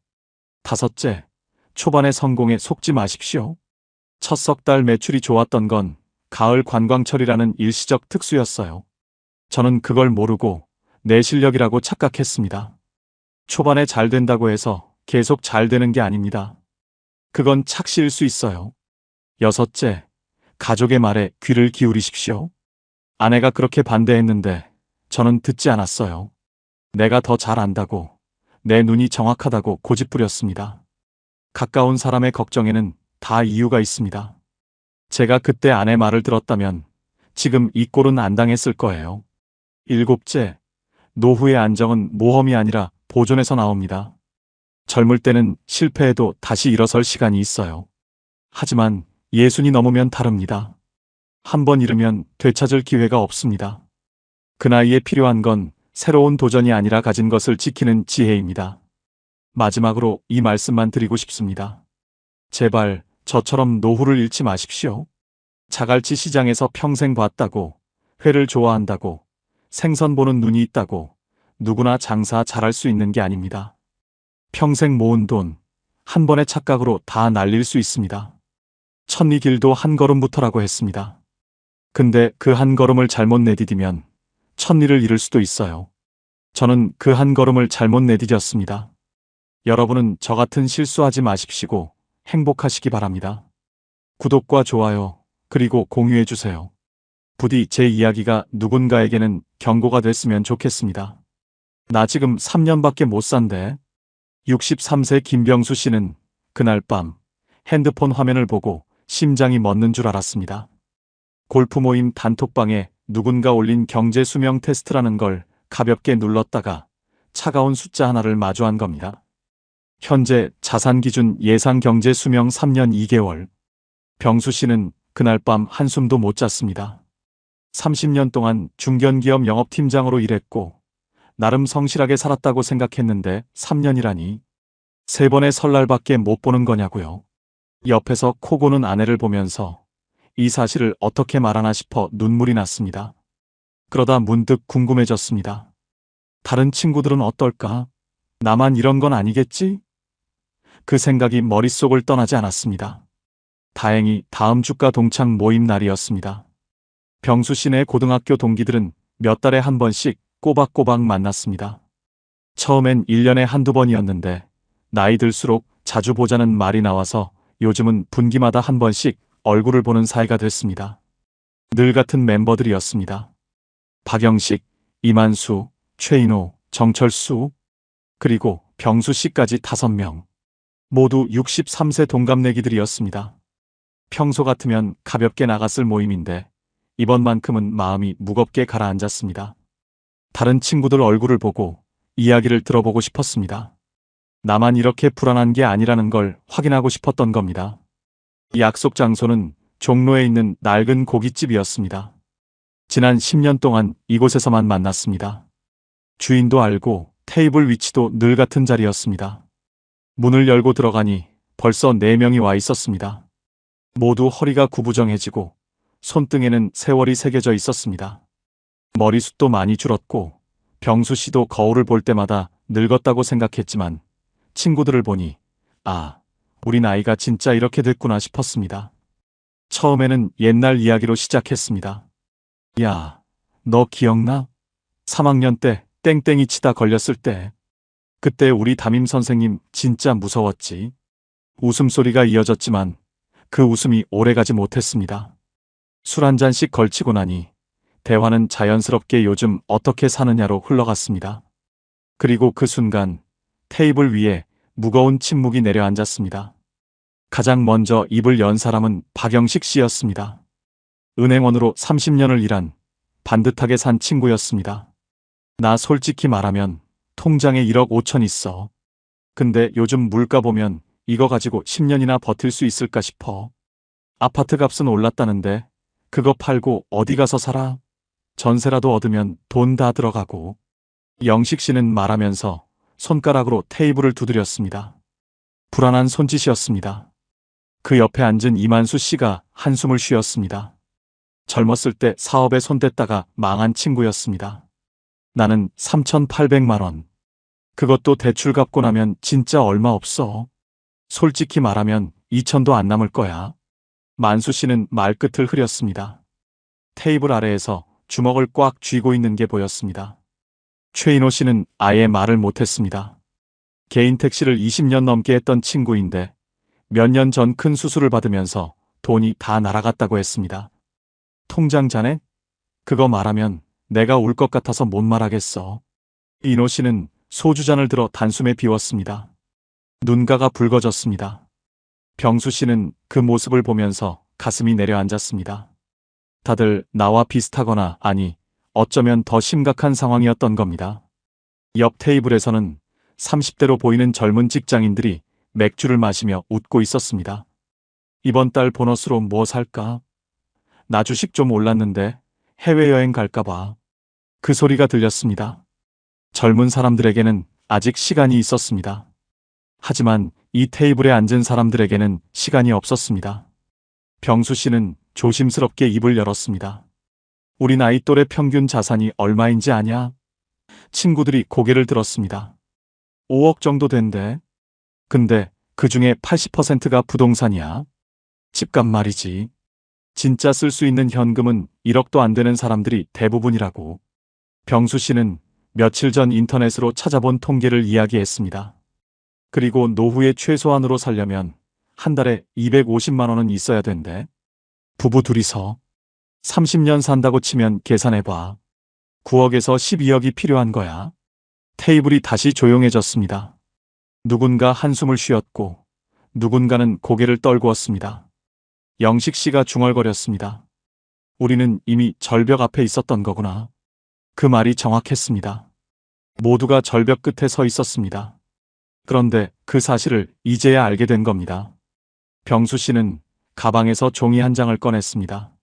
다섯째, 초반의 성공에 속지 마십시오. 첫 석 달 매출이 좋았던 건 가을 관광철이라는 일시적 특수였어요. 저는 그걸 모르고 내 실력이라고 착각했습니다. 초반에 잘 된다고 해서 계속 잘 되는 게 아닙니다. 그건 착시일 수 있어요. 여섯째, 가족의 말에 귀를 기울이십시오. 아내가 그렇게 반대했는데 저는 듣지 않았어요. 내가 더 잘 안다고, 내 눈이 정확하다고 고집부렸습니다. 가까운 사람의 걱정에는 다 이유가 있습니다. 제가 그때 아내 말을 들었다면 지금 이 꼴은 안 당했을 거예요. 일곱째, 노후의 안정은 모험이 아니라 보존에서 나옵니다. 젊을 때는 실패해도 다시 일어설 시간이 있어요. 하지만 60이 넘으면 다릅니다. 한 번 잃으면 되찾을 기회가 없습니다. 그 나이에 필요한 건 새로운 도전이 아니라 가진 것을 지키는 지혜입니다. 마지막으로 이 말씀만 드리고 싶습니다. 제발 저처럼 노후를 잃지 마십시오. 자갈치 시장에서 평생 봤다고, 회를 좋아한다고, 생선 보는 눈이 있다고 누구나 장사 잘할 수 있는 게 아닙니다. 평생 모은 돈, 한 번의 착각으로 다 날릴 수 있습니다. 천리 길도 한 걸음부터라고 했습니다. 근데 그 한 걸음을 잘못 내디디면 천리를 잃을 수도 있어요. 저는 그 한 걸음을 잘못 내디뎠습니다. 여러분은 저 같은 실수하지 마십시고 행복하시기 바랍니다. 구독과 좋아요, 그리고 공유해주세요. 부디 제 이야기가 누군가에게는 경고가 됐으면 좋겠습니다. 나 지금 3년밖에 못 산대. 63세 김병수 씨는 그날 밤 핸드폰 화면을 보고 심장이 멎는 줄 알았습니다. 골프 모임 단톡방에 누군가 올린 경제 수명 테스트라는 걸 가볍게 눌렀다가 차가운 숫자 하나를 마주한 겁니다. 현재 자산 기준 예상 경제 수명 3년 2개월. 병수 씨는 그날 밤 한숨도 못 잤습니다. 30년 동안 중견기업 영업팀장으로 일했고 나름 성실하게 살았다고 생각했는데 3년이라니 3번의 설날밖에 못 보는 거냐고요. 옆에서 코 고는 아내를 보면서 이 사실을 어떻게 말하나 싶어 눈물이 났습니다. 그러다 문득 궁금해졌습니다. 다른 친구들은 어떨까? 나만 이런 건 아니겠지? 그 생각이 머릿속을 떠나지 않았습니다. 다행히 다음 주가 동창 모임 날이었습니다. 병수 씨네 고등학교 동기들은 몇 달에 한 번씩 꼬박꼬박 만났습니다. 처음엔 1년에 한두 번이었는데 나이 들수록 자주 보자는 말이 나와서 요즘은 분기마다 한 번씩 얼굴을 보는 사이가 됐습니다. 늘 같은 멤버들이었습니다. 박영식, 이만수, 최인호, 정철수, 그리고 병수 씨까지 5명. 모두 63세 동갑내기들이었습니다. 평소 같으면 가볍게 나갔을 모임인데 이번만큼은 마음이 무겁게 가라앉았습니다. 다른 친구들 얼굴을 보고 이야기를 들어보고 싶었습니다. 나만 이렇게 불안한 게 아니라는 걸 확인하고 싶었던 겁니다. 약속 장소는 종로에 있는 낡은 고깃집이었습니다. 지난 10년 동안 이곳에서만 만났습니다. 주인도 알고 테이블 위치도 늘 같은 자리였습니다. 문을 열고 들어가니 벌써 4명이 와 있었습니다. 모두 허리가 구부정해지고 손등에는 세월이 새겨져 있었습니다. 머리숱도 많이 줄었고 병수 씨도 거울을 볼 때마다 늙었다고 생각했지만 친구들을 보니 아, 우리 나이가 진짜 이렇게 됐구나 싶었습니다. 처음에는 옛날 이야기로 시작했습니다. 야, 너 기억나? 3학년 때 땡땡이 치다 걸렸을 때. 그때 우리 담임 선생님 진짜 무서웠지. 웃음소리가 이어졌지만 그 웃음이 오래가지 못했습니다. 술 한 잔씩 걸치고 나니 대화는 자연스럽게 요즘 어떻게 사느냐로 흘러갔습니다. 그리고 그 순간 테이블 위에 무거운 침묵이 내려앉았습니다. 가장 먼저 입을 연 사람은 박영식 씨였습니다. 은행원으로 30년을 일한 반듯하게 산 친구였습니다. 나 솔직히 말하면 통장에 1억 5천 있어. 근데 요즘 물가 보면 이거 가지고 10년이나 버틸 수 있을까 싶어. 아파트 값은 올랐다는데 그거 팔고 어디 가서 살아? 전세라도 얻으면 돈 다 들어가고. 영식 씨는 말하면서 손가락으로 테이블을 두드렸습니다. 불안한 손짓이었습니다. 그 옆에 앉은 이만수 씨가 한숨을 쉬었습니다. 젊었을 때 사업에 손댔다가 망한 친구였습니다. 나는 3,800만 원. 그것도 대출 갚고 나면 진짜 얼마 없어. 솔직히 말하면 2천도 안 남을 거야. 만수 씨는 말끝을 흐렸습니다. 테이블 아래에서 주먹을 꽉 쥐고 있는 게 보였습니다. 최인호 씨는 아예 말을 못했습니다. 개인 택시를 20년 넘게 했던 친구인데 몇 년 전 큰 수술을 받으면서 돈이 다 날아갔다고 했습니다. 통장 잔액? 그거 말하면 내가 울 것 같아서 못 말하겠어. 인호 씨는 소주잔을 들어 단숨에 비웠습니다. 눈가가 붉어졌습니다. 병수 씨는 그 모습을 보면서 가슴이 내려앉았습니다. 다들 나와 비슷하거나 아니 어쩌면 더 심각한 상황이었던 겁니다. 옆 테이블에서는 30대로 보이는 젊은 직장인들이 맥주를 마시며 웃고 있었습니다. 이번 달 보너스로 뭐 살까? 나 주식 좀 올랐는데 해외여행 갈까 봐. 그 소리가 들렸습니다. 젊은 사람들에게는 아직 시간이 있었습니다. 하지만 이 테이블에 앉은 사람들에게는 시간이 없었습니다. 병수 씨는 조심스럽게 입을 열었습니다. 우리 나이 또래 평균 자산이 얼마인지 아냐? 친구들이 고개를 들었습니다. 5억 정도 된대. 근데 그 중에 80%가 부동산이야. 집값 말이지. 진짜 쓸 수 있는 현금은 1억도 안 되는 사람들이 대부분이라고. 병수 씨는 며칠 전 인터넷으로 찾아본 통계를 이야기했습니다. 그리고 노후에 최소한으로 살려면 한 달에 250만 원은 있어야 된대. 부부 둘이서 30년 산다고 치면 계산해봐. 9억에서 12억이 필요한 거야. 테이블이 다시 조용해졌습니다. 누군가 한숨을 쉬었고 누군가는 고개를 떨구었습니다. 영식 씨가 중얼거렸습니다. 우리는 이미 절벽 앞에 있었던 거구나. 그 말이 정확했습니다. 모두가 절벽 끝에 서 있었습니다. 그런데 그 사실을 이제야 알게 된 겁니다. 병수 씨는 가방에서 종이 한 장을 꺼냈습니다.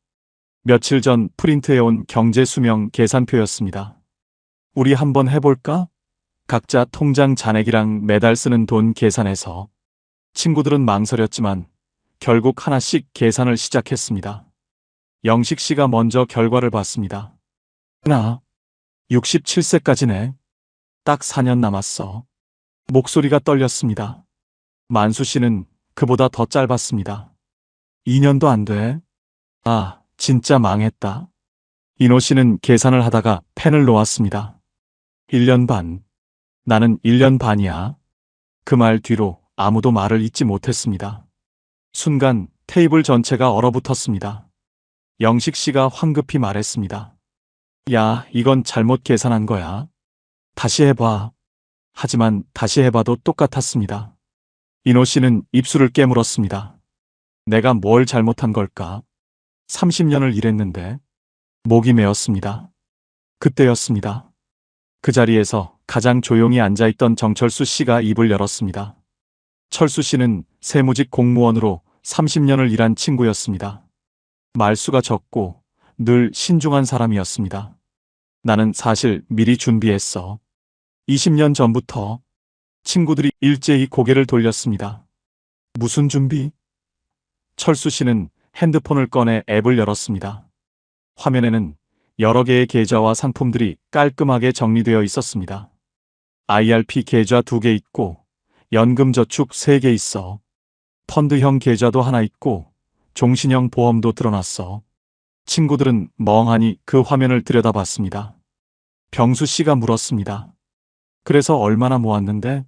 며칠 전 프린트해온 경제 수명 계산표였습니다. 우리 한번 해볼까? 각자 통장 잔액이랑 매달 쓰는 돈 계산해서. 친구들은 망설였지만 결국 하나씩 계산을 시작했습니다. 영식 씨가 먼저 결과를 봤습니다. 나 67세까지네. 딱 4년 남았어. 목소리가 떨렸습니다. 만수 씨는 그보다 더 짧았습니다. 2년도 안 돼. 아, 진짜 망했다. 인호 씨는 계산을 하다가 펜을 놓았습니다. 1년 반. 나는 1년 반이야. 그 말 뒤로 아무도 말을 잇지 못했습니다. 순간 테이블 전체가 얼어붙었습니다. 영식 씨가 황급히 말했습니다. 야, 이건 잘못 계산한 거야. 다시 해봐. 하지만 다시 해봐도 똑같았습니다. 인호 씨는 입술을 깨물었습니다. 내가 뭘 잘못한 걸까? 30년을 일했는데. 목이 메었습니다. 그때였습니다. 그 자리에서 가장 조용히 앉아있던 정철수 씨가 입을 열었습니다. 철수 씨는 세무직 공무원으로 30년을 일한 친구였습니다. 말수가 적고 늘 신중한 사람이었습니다. 나는 사실 미리 준비했어. 20년 전부터. 친구들이 일제히 고개를 돌렸습니다. 무슨 준비? 철수 씨는 핸드폰을 꺼내 앱을 열었습니다. 화면에는 여러 개의 계좌와 상품들이 깔끔하게 정리되어 있었습니다. IRP 계좌 2개 있고 연금저축 3개 있어. 펀드형 계좌도 하나 있고 종신형 보험도 드러났어. 친구들은 멍하니 그 화면을 들여다봤습니다. 병수 씨가 물었습니다. 그래서 얼마나 모았는데?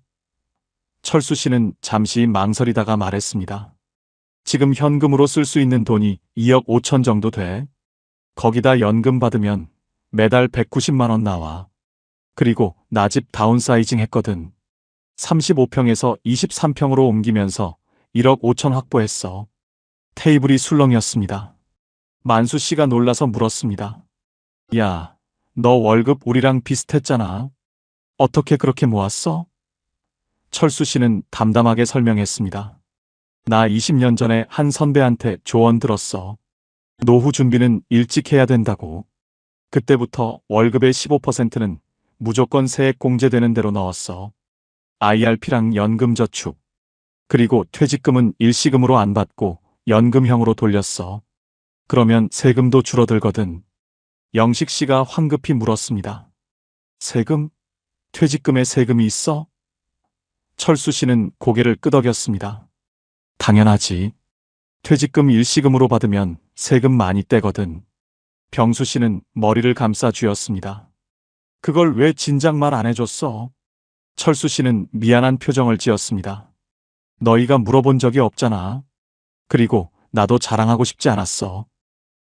철수 씨는 잠시 망설이다가 말했습니다. 지금 현금으로 쓸 수 있는 돈이 2억 5천 정도 돼. 거기다 연금 받으면 매달 190만 원 나와. 그리고 나 집 다운사이징 했거든. 35평에서 23평으로 옮기면서 1억 5천 확보했어. 테이블이 술렁이었습니다. 만수 씨가 놀라서 물었습니다. 야, 너 월급 우리랑 비슷했잖아. 어떻게 그렇게 모았어? 철수 씨는 담담하게 설명했습니다. 나 20년 전에 한 선배한테 조언 들었어. 노후 준비는 일찍 해야 된다고. 그때부터 월급의 15%는 무조건 세액 공제되는 대로 넣었어. IRP랑 연금저축. 그리고 퇴직금은 일시금으로 안 받고 연금형으로 돌렸어. 그러면 세금도 줄어들거든. 영식 씨가 황급히 물었습니다. 세금? 퇴직금에 세금이 있어? 철수 씨는 고개를 끄덕였습니다. 당연하지. 퇴직금 일시금으로 받으면 세금 많이 떼거든. 병수 씨는 머리를 감싸 쥐었습니다. 그걸 왜 진작 말 안 해줬어? 철수 씨는 미안한 표정을 지었습니다. 너희가 물어본 적이 없잖아. 그리고 나도 자랑하고 싶지 않았어.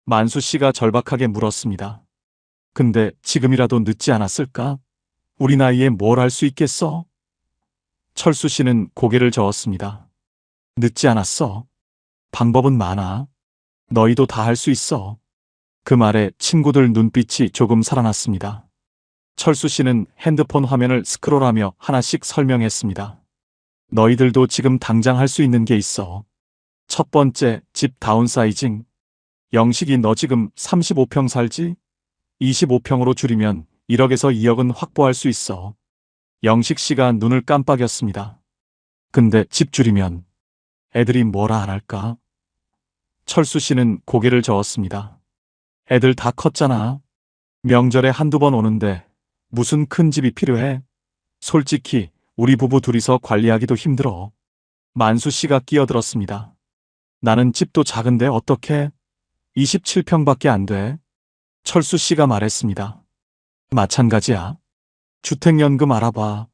만수 씨가 절박하게 물었습니다. 근데 지금이라도 늦지 않았을까? 우리 나이에 뭘 할 수 있겠어? 철수 씨는 고개를 저었습니다. 늦지 않았어. 방법은 많아. 너희도 다 할 수 있어. 그 말에 친구들 눈빛이 조금 살아났습니다. 철수 씨는 핸드폰 화면을 스크롤하며 하나씩 설명했습니다. 너희들도 지금 당장 할 수 있는 게 있어. 첫 번째, 집 다운사이징. 영식이 너 지금 35평 살지? 25평으로 줄이면 1억에서 2억은 확보할 수 있어. 영식 씨가 눈을 깜빡였습니다. 근데 집 줄이면 애들이 뭐라 안 할까? 철수 씨는 고개를 저었습니다. 애들 다 컸잖아. 명절에 한두 번 오는데 무슨 큰 집이 필요해? 솔직히 우리 부부 둘이서 관리하기도 힘들어. 만수 씨가 끼어들었습니다. 나는 집도 작은데 어떡해? 27평밖에 안 돼. 철수 씨가 말했습니다. 마찬가지야. 주택연금 알아봐.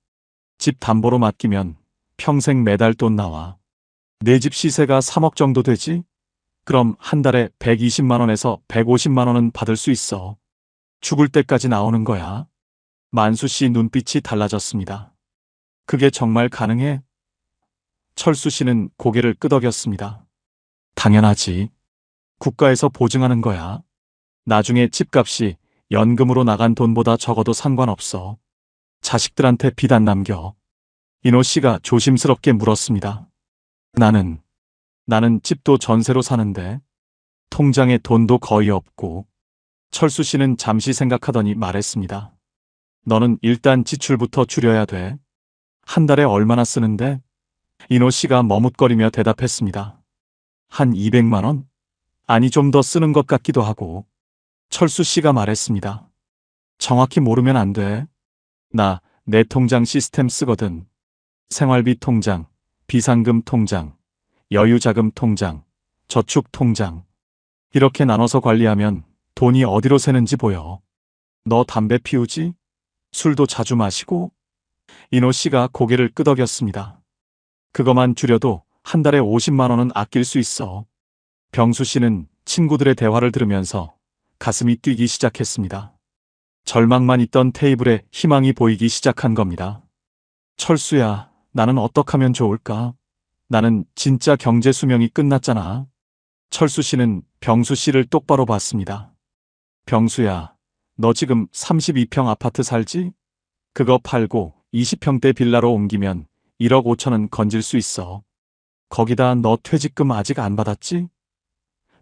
집 담보로 맡기면 평생 매달 돈 나와. 내 집 시세가 3억 정도 되지? 그럼 한 달에 120만 원에서 150만 원은 받을 수 있어. 죽을 때까지 나오는 거야. 만수 씨 눈빛이 달라졌습니다. 그게 정말 가능해? 철수 씨는 고개를 끄덕였습니다. 당연하지. 국가에서 보증하는 거야. 나중에 집값이 연금으로 나간 돈보다 적어도 상관없어. 자식들한테 빚 안 남겨. 인호 씨가 조심스럽게 물었습니다. 나는 집도 전세로 사는데 통장에 돈도 거의 없고. 철수 씨는 잠시 생각하더니 말했습니다. 너는 일단 지출부터 줄여야 돼. 한 달에 얼마나 쓰는데? 인호 씨가 머뭇거리며 대답했습니다. 한 200만 원? 아니 좀 더 쓰는 것 같기도 하고. 철수 씨가 말했습니다. 정확히 모르면 안 돼. 나 내 통장 시스템 쓰거든. 생활비 통장, 비상금 통장, 여유자금 통장, 저축 통장. 이렇게 나눠서 관리하면 돈이 어디로 새는지 보여. 너 담배 피우지? 술도 자주 마시고? 인호 씨가 고개를 끄덕였습니다. 그거만 줄여도 한 달에 50만 원은 아낄 수 있어. 병수 씨는 친구들의 대화를 들으면서 가슴이 뛰기 시작했습니다. 절망만 있던 테이블에 희망이 보이기 시작한 겁니다. 철수야, 나는 어떻게 하면 좋을까? 나는 진짜 경제 수명이 끝났잖아. 철수 씨는 병수 씨를 똑바로 봤습니다. 병수야, 너 지금 32평 아파트 살지? 그거 팔고 20평대 빌라로 옮기면 1억 5천은 건질 수 있어. 거기다 너 퇴직금 아직 안 받았지?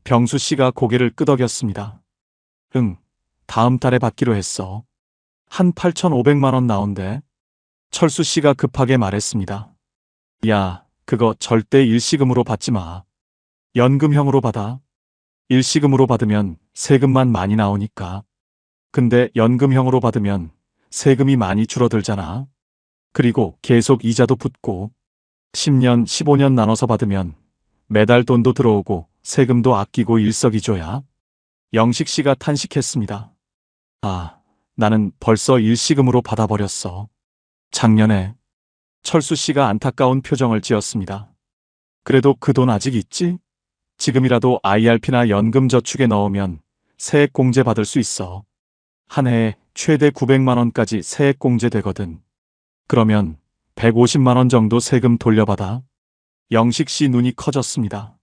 병수 씨가 고개를 끄덕였습니다. 응, 다음 달에 받기로 했어. 한 8,500만 원 나온대. 철수 씨가 급하게 말했습니다. 야, 그거 절대 일시금으로 받지 마. 연금형으로 받아. 일시금으로 받으면 세금만 많이 나오니까. 근데 연금형으로 받으면 세금이 많이 줄어들잖아. 그리고 계속 이자도 붙고 10년, 15년 나눠서 받으면 매달 돈도 들어오고 세금도 아끼고 일석이조야. 영식 씨가 탄식했습니다. 아, 나는 벌써 일시금으로 받아버렸어. 작년에. 철수 씨가 안타까운 표정을 지었습니다. 그래도 그 돈 아직 있지? 지금이라도 IRP나 연금저축에 넣으면 세액공제 받을 수 있어. 한 해에 최대 900만 원까지 세액공제 되거든. 그러면 150만 원 정도 세금 돌려받아. 영식 씨 눈이 커졌습니다.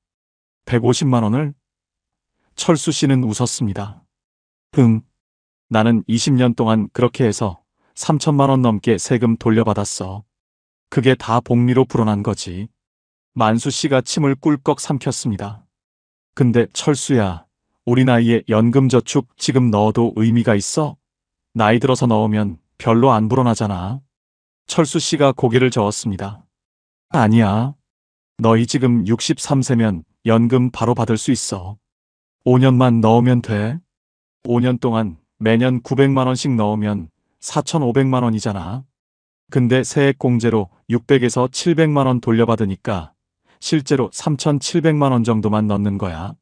150만 원을? 철수 씨는 웃었습니다. 응. 나는 20년 동안 그렇게 해서 3천만 원 넘게 세금 돌려받았어. 그게 다 복리로 불어난 거지. 만수 씨가 침을 꿀꺽 삼켰습니다. 근데 철수야, 우리 나이에 연금저축 지금 넣어도 의미가 있어? 나이 들어서 넣으면 별로 안 불어나잖아. 철수 씨가 고개를 저었습니다. 아니야. 너희 지금 63세면 연금 바로 받을 수 있어. 5년만 넣으면 돼. 5년 동안 매년 900만 원씩 넣으면 4,500만 원이잖아. 근데 세액공제로 600에서 700만 원 돌려받으니까 실제로 3,700만 원 정도만 넣는 거야.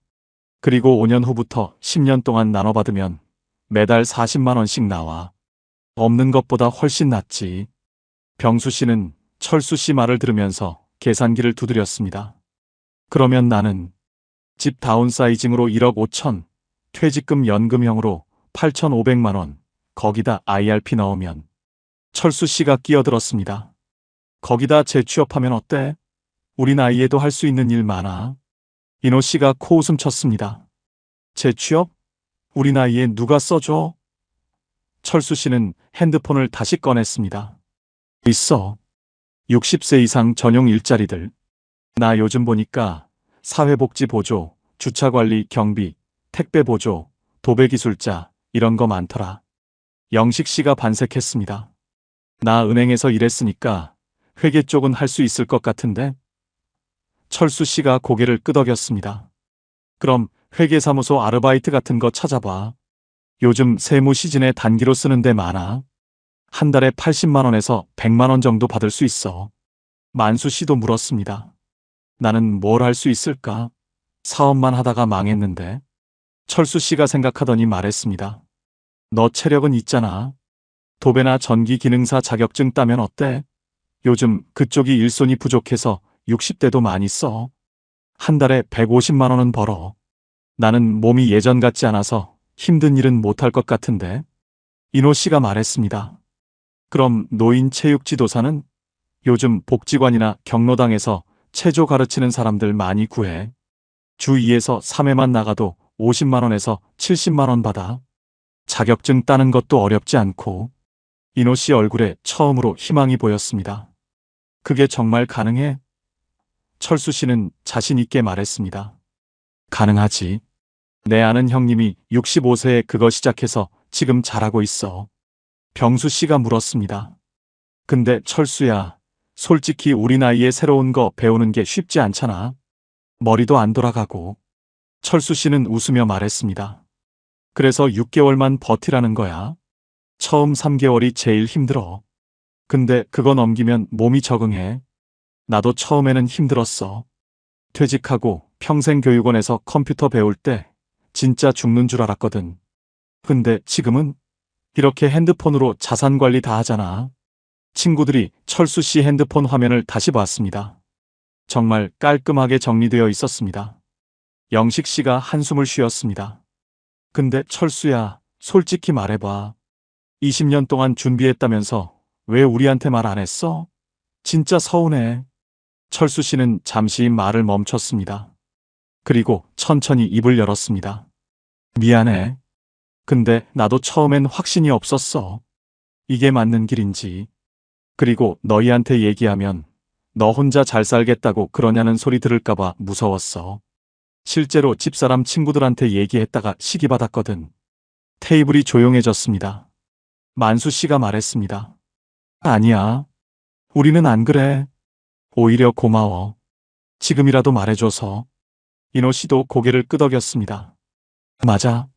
그리고 5년 후부터 10년 동안 나눠받으면 매달 40만 원씩 나와. 없는 것보다 훨씬 낫지. 병수 씨는 철수 씨 말을 들으면서 계산기를 두드렸습니다. 그러면 나는 집 다운사이징으로 1억 5천, 퇴직금 연금형으로 8,500만 원, 거기다 IRP 넣으면. 철수 씨가 끼어들었습니다. 거기다 재취업하면 어때? 우리 나이에도 할 수 있는 일 많아. 인호 씨가 코웃음 쳤습니다. 재취업? 우리 나이에 누가 써줘? 철수 씨는 핸드폰을 다시 꺼냈습니다. 있어. 60세 이상 전용 일자리들. 나 요즘 보니까 사회복지보조, 주차관리, 경비, 택배보조, 도배기술자 이런 거 많더라. 영식 씨가 반색했습니다. 나 은행에서 일했으니까 회계 쪽은 할 수 있을 것 같은데? 철수 씨가 고개를 끄덕였습니다. 그럼 회계사무소 아르바이트 같은 거 찾아봐. 요즘 세무 시즌에 단기로 쓰는 데 많아. 한 달에 80만 원에서 100만 원 정도 받을 수 있어. 만수 씨도 물었습니다. 나는 뭘 할 수 있을까? 사업만 하다가 망했는데. 철수 씨가 생각하더니 말했습니다. 너 체력은 있잖아. 도배나 전기 기능사 자격증 따면 어때? 요즘 그쪽이 일손이 부족해서 60대도 많이 써. 한 달에 150만 원은 벌어. 나는 몸이 예전 같지 않아서 힘든 일은 못할 것 같은데. 이노 씨가 말했습니다. 그럼 노인 체육 지도사는? 요즘 복지관이나 경로당에서 체조 가르치는 사람들 많이 구해. 주 2에서 3회만 나가도 50만 원에서 70만 원 받아. 자격증 따는 것도 어렵지 않고. 이노 씨 얼굴에 처음으로 희망이 보였습니다. 그게 정말 가능해? 철수 씨는 자신 있게 말했습니다. 가능하지. 내 아는 형님이 65세에 그거 시작해서 지금 잘하고 있어. 병수 씨가 물었습니다. 근데 철수야, 솔직히 우리 나이에 새로운 거 배우는 게 쉽지 않잖아. 머리도 안 돌아가고. 철수 씨는 웃으며 말했습니다. 그래서 6개월만 버티라는 거야. 처음 3개월이 제일 힘들어. 근데 그거 넘기면 몸이 적응해. 나도 처음에는 힘들었어. 퇴직하고 평생교육원에서 컴퓨터 배울 때 진짜 죽는 줄 알았거든. 근데 지금은 이렇게 핸드폰으로 자산 관리 다 하잖아. 친구들이 철수 씨 핸드폰 화면을 다시 봤습니다. 정말 깔끔하게 정리되어 있었습니다. 영식 씨가 한숨을 쉬었습니다. 근데 철수야, 솔직히 말해봐. 20년 동안 준비했다면서 왜 우리한테 말 안 했어? 진짜 서운해. 철수 씨는 잠시 말을 멈췄습니다. 그리고 천천히 입을 열었습니다. 미안해. 근데 나도 처음엔 확신이 없었어. 이게 맞는 길인지. 그리고 너희한테 얘기하면 너 혼자 잘 살겠다고 그러냐는 소리 들을까봐 무서웠어. 실제로 집사람 친구들한테 얘기했다가 시기받았거든. 테이블이 조용해졌습니다. 만수 씨가 말했습니다. 아니야. 우리는 안 그래. 오히려 고마워. 지금이라도 말해줘서. 이노 씨도 고개를 끄덕였습니다. 맞아.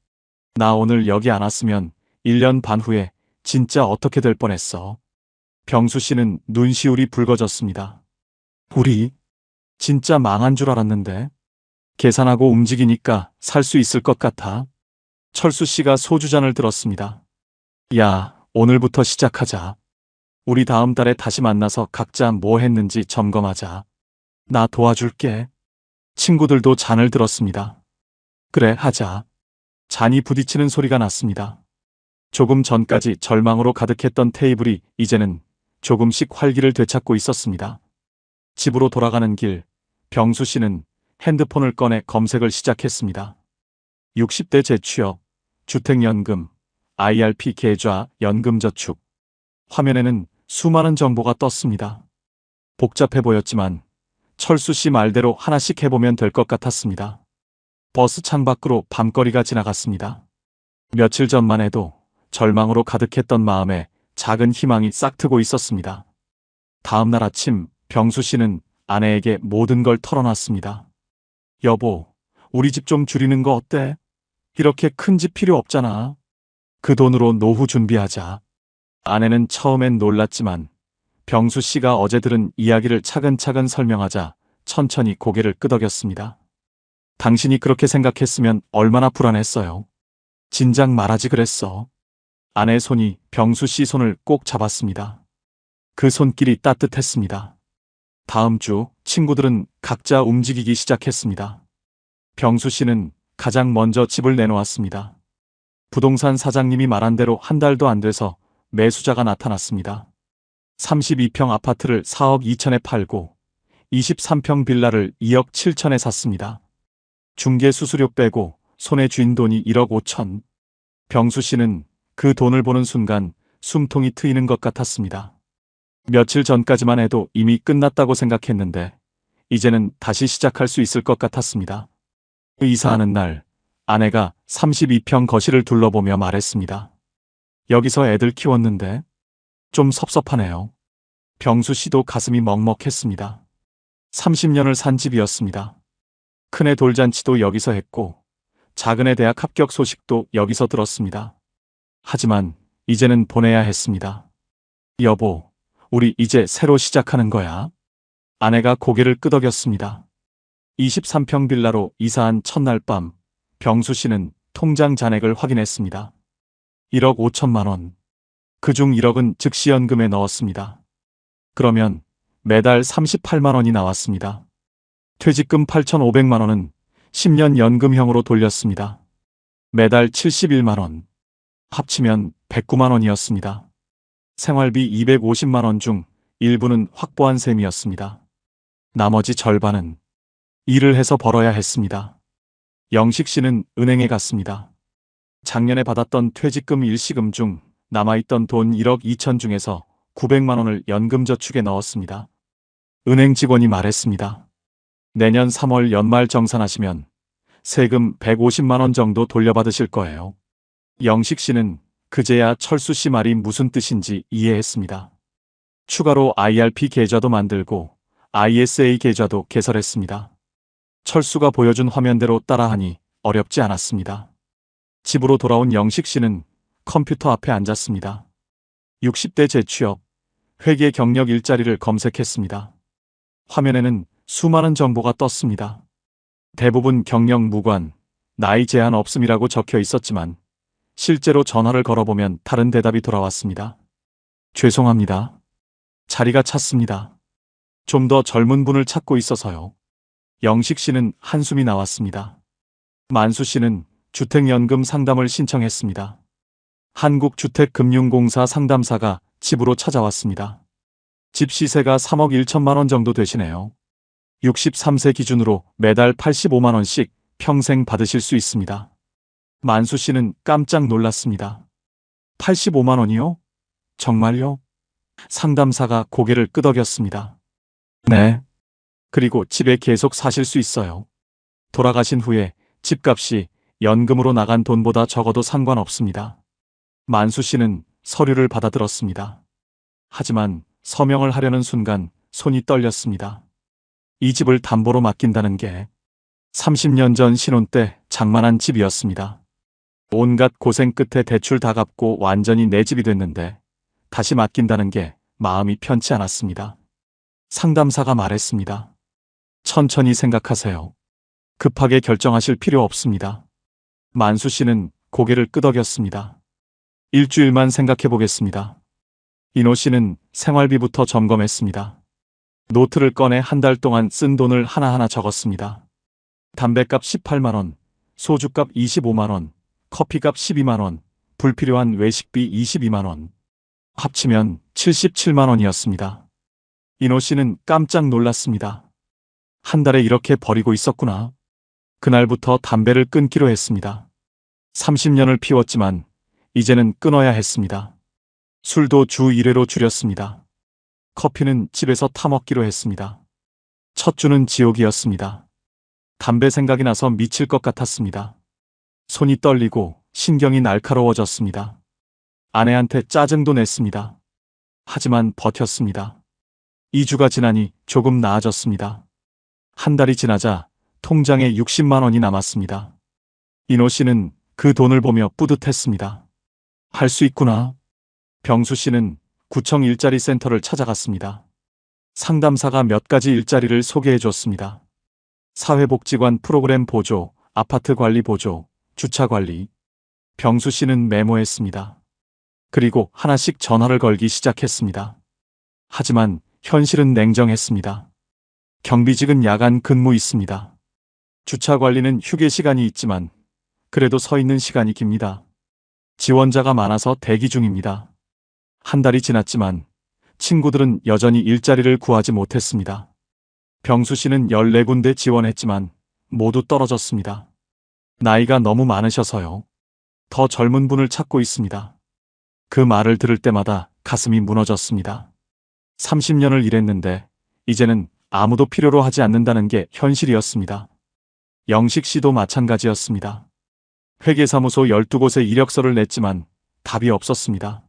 나 오늘 여기 안 왔으면 1년 반 후에 진짜 어떻게 될 뻔했어. 병수 씨는 눈시울이 붉어졌습니다. 우리 진짜 망한 줄 알았는데. 계산하고 움직이니까 살 수 있을 것 같아. 철수 씨가 소주잔을 들었습니다. 야, 오늘부터 시작하자. 우리 다음 달에 다시 만나서 각자 뭐 했는지 점검하자. 나 도와줄게. 친구들도 잔을 들었습니다. 그래, 하자. 잔이 부딪히는 소리가 났습니다. 조금 전까지 절망으로 가득했던 테이블이 이제는 조금씩 활기를 되찾고 있었습니다. 집으로 돌아가는 길, 병수 씨는 핸드폰을 꺼내 검색을 시작했습니다. 60대 재취업, 주택연금, IRP 계좌, 연금저축. 화면에는 수많은 정보가 떴습니다. 복잡해 보였지만 철수 씨 말대로 하나씩 해보면 될 것 같았습니다. 버스 창밖으로 밤거리가 지나갔습니다. 며칠 전만 해도 절망으로 가득했던 마음에 작은 희망이 싹트고 있었습니다. 다음 날 아침 병수 씨는 아내에게 모든 걸 털어놨습니다. 여보, 우리 집 좀 줄이는 거 어때? 이렇게 큰 집 필요 없잖아. 그 돈으로 노후 준비하자. 아내는 처음엔 놀랐지만 병수 씨가 어제 들은 이야기를 차근차근 설명하자 천천히 고개를 끄덕였습니다. 당신이 그렇게 생각했으면 얼마나 불안했어요. 진작 말하지 그랬어. 아내의 손이 병수 씨 손을 꼭 잡았습니다. 그 손길이 따뜻했습니다. 다음 주 친구들은 각자 움직이기 시작했습니다. 병수 씨는 가장 먼저 집을 내놓았습니다. 부동산 사장님이 말한 대로 한 달도 안 돼서 매수자가 나타났습니다. 32평 아파트를 4억 2천에 팔고 23평 빌라를 2억 7천에 샀습니다. 중개 수수료 빼고 손에 쥔 돈이 1억 5천. 병수 씨는 그 돈을 보는 순간 숨통이 트이는 것 같았습니다. 며칠 전까지만 해도 이미 끝났다고 생각했는데 이제는 다시 시작할 수 있을 것 같았습니다. 이사하는 날 아내가 32평 거실을 둘러보며 말했습니다. 여기서 애들 키웠는데 좀 섭섭하네요. 병수 씨도 가슴이 먹먹했습니다. 30년을 산 집이었습니다. 큰애 돌잔치도 여기서 했고 작은애 대학 합격 소식도 여기서 들었습니다. 하지만 이제는 보내야 했습니다. 여보, 우리 이제 새로 시작하는 거야. 아내가 고개를 끄덕였습니다. 23평 빌라로 이사한 첫날 밤, 병수 씨는 통장 잔액을 확인했습니다. 1억 5천만 원. 그중 1억은 즉시 연금에 넣었습니다. 그러면 매달 38만 원이 나왔습니다. 퇴직금 8,500만 원은 10년 연금형으로 돌렸습니다. 매달 71만 원. 합치면 109만 원이었습니다. 생활비 250만 원 중 일부는 확보한 셈이었습니다. 나머지 절반은 일을 해서 벌어야 했습니다. 영식 씨는 은행에 갔습니다. 작년에 받았던 퇴직금 일시금 중 남아있던 돈 1억 2천 중에서 900만 원을 연금저축에 넣었습니다. 은행 직원이 말했습니다. 내년 3월 연말 정산하시면 세금 150만 원 정도 돌려받으실 거예요. 영식 씨는 그제야 철수 씨 말이 무슨 뜻인지 이해했습니다. 추가로 IRP 계좌도 만들고 ISA 계좌도 개설했습니다. 철수가 보여준 화면대로 따라하니 어렵지 않았습니다. 집으로 돌아온 영식 씨는 컴퓨터 앞에 앉았습니다. 60대 재취업, 회계 경력 일자리를 검색했습니다. 화면에는 수많은 정보가 떴습니다. 대부분 경력 무관, 나이 제한 없음이라고 적혀 있었지만 실제로 전화를 걸어보면 다른 대답이 돌아왔습니다. 죄송합니다. 자리가 찼습니다. 좀 더 젊은 분을 찾고 있어서요. 영식 씨는 한숨이 나왔습니다. 만수 씨는 주택연금 상담을 신청했습니다. 한국주택금융공사 상담사가 집으로 찾아왔습니다. 집 시세가 3억 1천만 원 정도 되시네요. 63세 기준으로 매달 85만 원씩 평생 받으실 수 있습니다. 만수 씨는 깜짝 놀랐습니다. 85만 원이요? 정말요? 상담사가 고개를 끄덕였습니다. 네. 그리고 집에 계속 사실 수 있어요. 돌아가신 후에 집값이 연금으로 나간 돈보다 적어도 상관없습니다. 만수 씨는 서류를 받아들었습니다. 하지만 서명을 하려는 순간 손이 떨렸습니다. 이 집을 담보로 맡긴다는 게 30년 전 신혼 때 장만한 집이었습니다. 온갖 고생 끝에 대출 다 갚고 완전히 내 집이 됐는데 다시 맡긴다는 게 마음이 편치 않았습니다. 상담사가 말했습니다. 천천히 생각하세요. 급하게 결정하실 필요 없습니다. 만수 씨는 고개를 끄덕였습니다. 일주일만 생각해 보겠습니다. 이노 씨는 생활비부터 점검했습니다. 노트를 꺼내 한 달 동안 쓴 돈을 하나하나 적었습니다. 담배값 18만 원, 소주값 25만 원, 커피값 12만 원, 불필요한 외식비 22만 원. 합치면 77만 원이었습니다. 이노 씨는 깜짝 놀랐습니다. 한 달에 이렇게 버리고 있었구나. 그날부터 담배를 끊기로 했습니다. 30년을 피웠지만 이제는 끊어야 했습니다. 술도 주 1회로 줄였습니다. 커피는 집에서 타먹기로 했습니다. 첫 주는 지옥이었습니다. 담배 생각이 나서 미칠 것 같았습니다. 손이 떨리고 신경이 날카로워졌습니다. 아내한테 짜증도 냈습니다. 하지만 버텼습니다. 2주가 지나니 조금 나아졌습니다. 한 달이 지나자 통장에 60만 원이 남았습니다. 이노 씨는 그 돈을 보며 뿌듯했습니다. 할 수 있구나. 병수 씨는 구청 일자리 센터를 찾아갔습니다. 상담사가 몇 가지 일자리를 소개해 줬습니다. 사회복지관 프로그램 보조, 아파트 관리 보조, 주차 관리. 병수 씨는 메모했습니다. 그리고 하나씩 전화를 걸기 시작했습니다. 하지만 현실은 냉정했습니다. 경비직은 야간 근무 있습니다. 주차 관리는 휴게 시간이 있지만 그래도 서 있는 시간이 깁니다. 지원자가 많아서 대기 중입니다. 한 달이 지났지만 친구들은 여전히 일자리를 구하지 못했습니다. 병수 씨는 14군데 지원했지만 모두 떨어졌습니다. 나이가 너무 많으셔서요. 더 젊은 분을 찾고 있습니다. 그 말을 들을 때마다 가슴이 무너졌습니다. 30년을 일했는데 이제는 아무도 필요로 하지 않는다는 게 현실이었습니다. 영식 씨도 마찬가지였습니다. 회계사무소 12곳에 이력서를 냈지만 답이 없었습니다.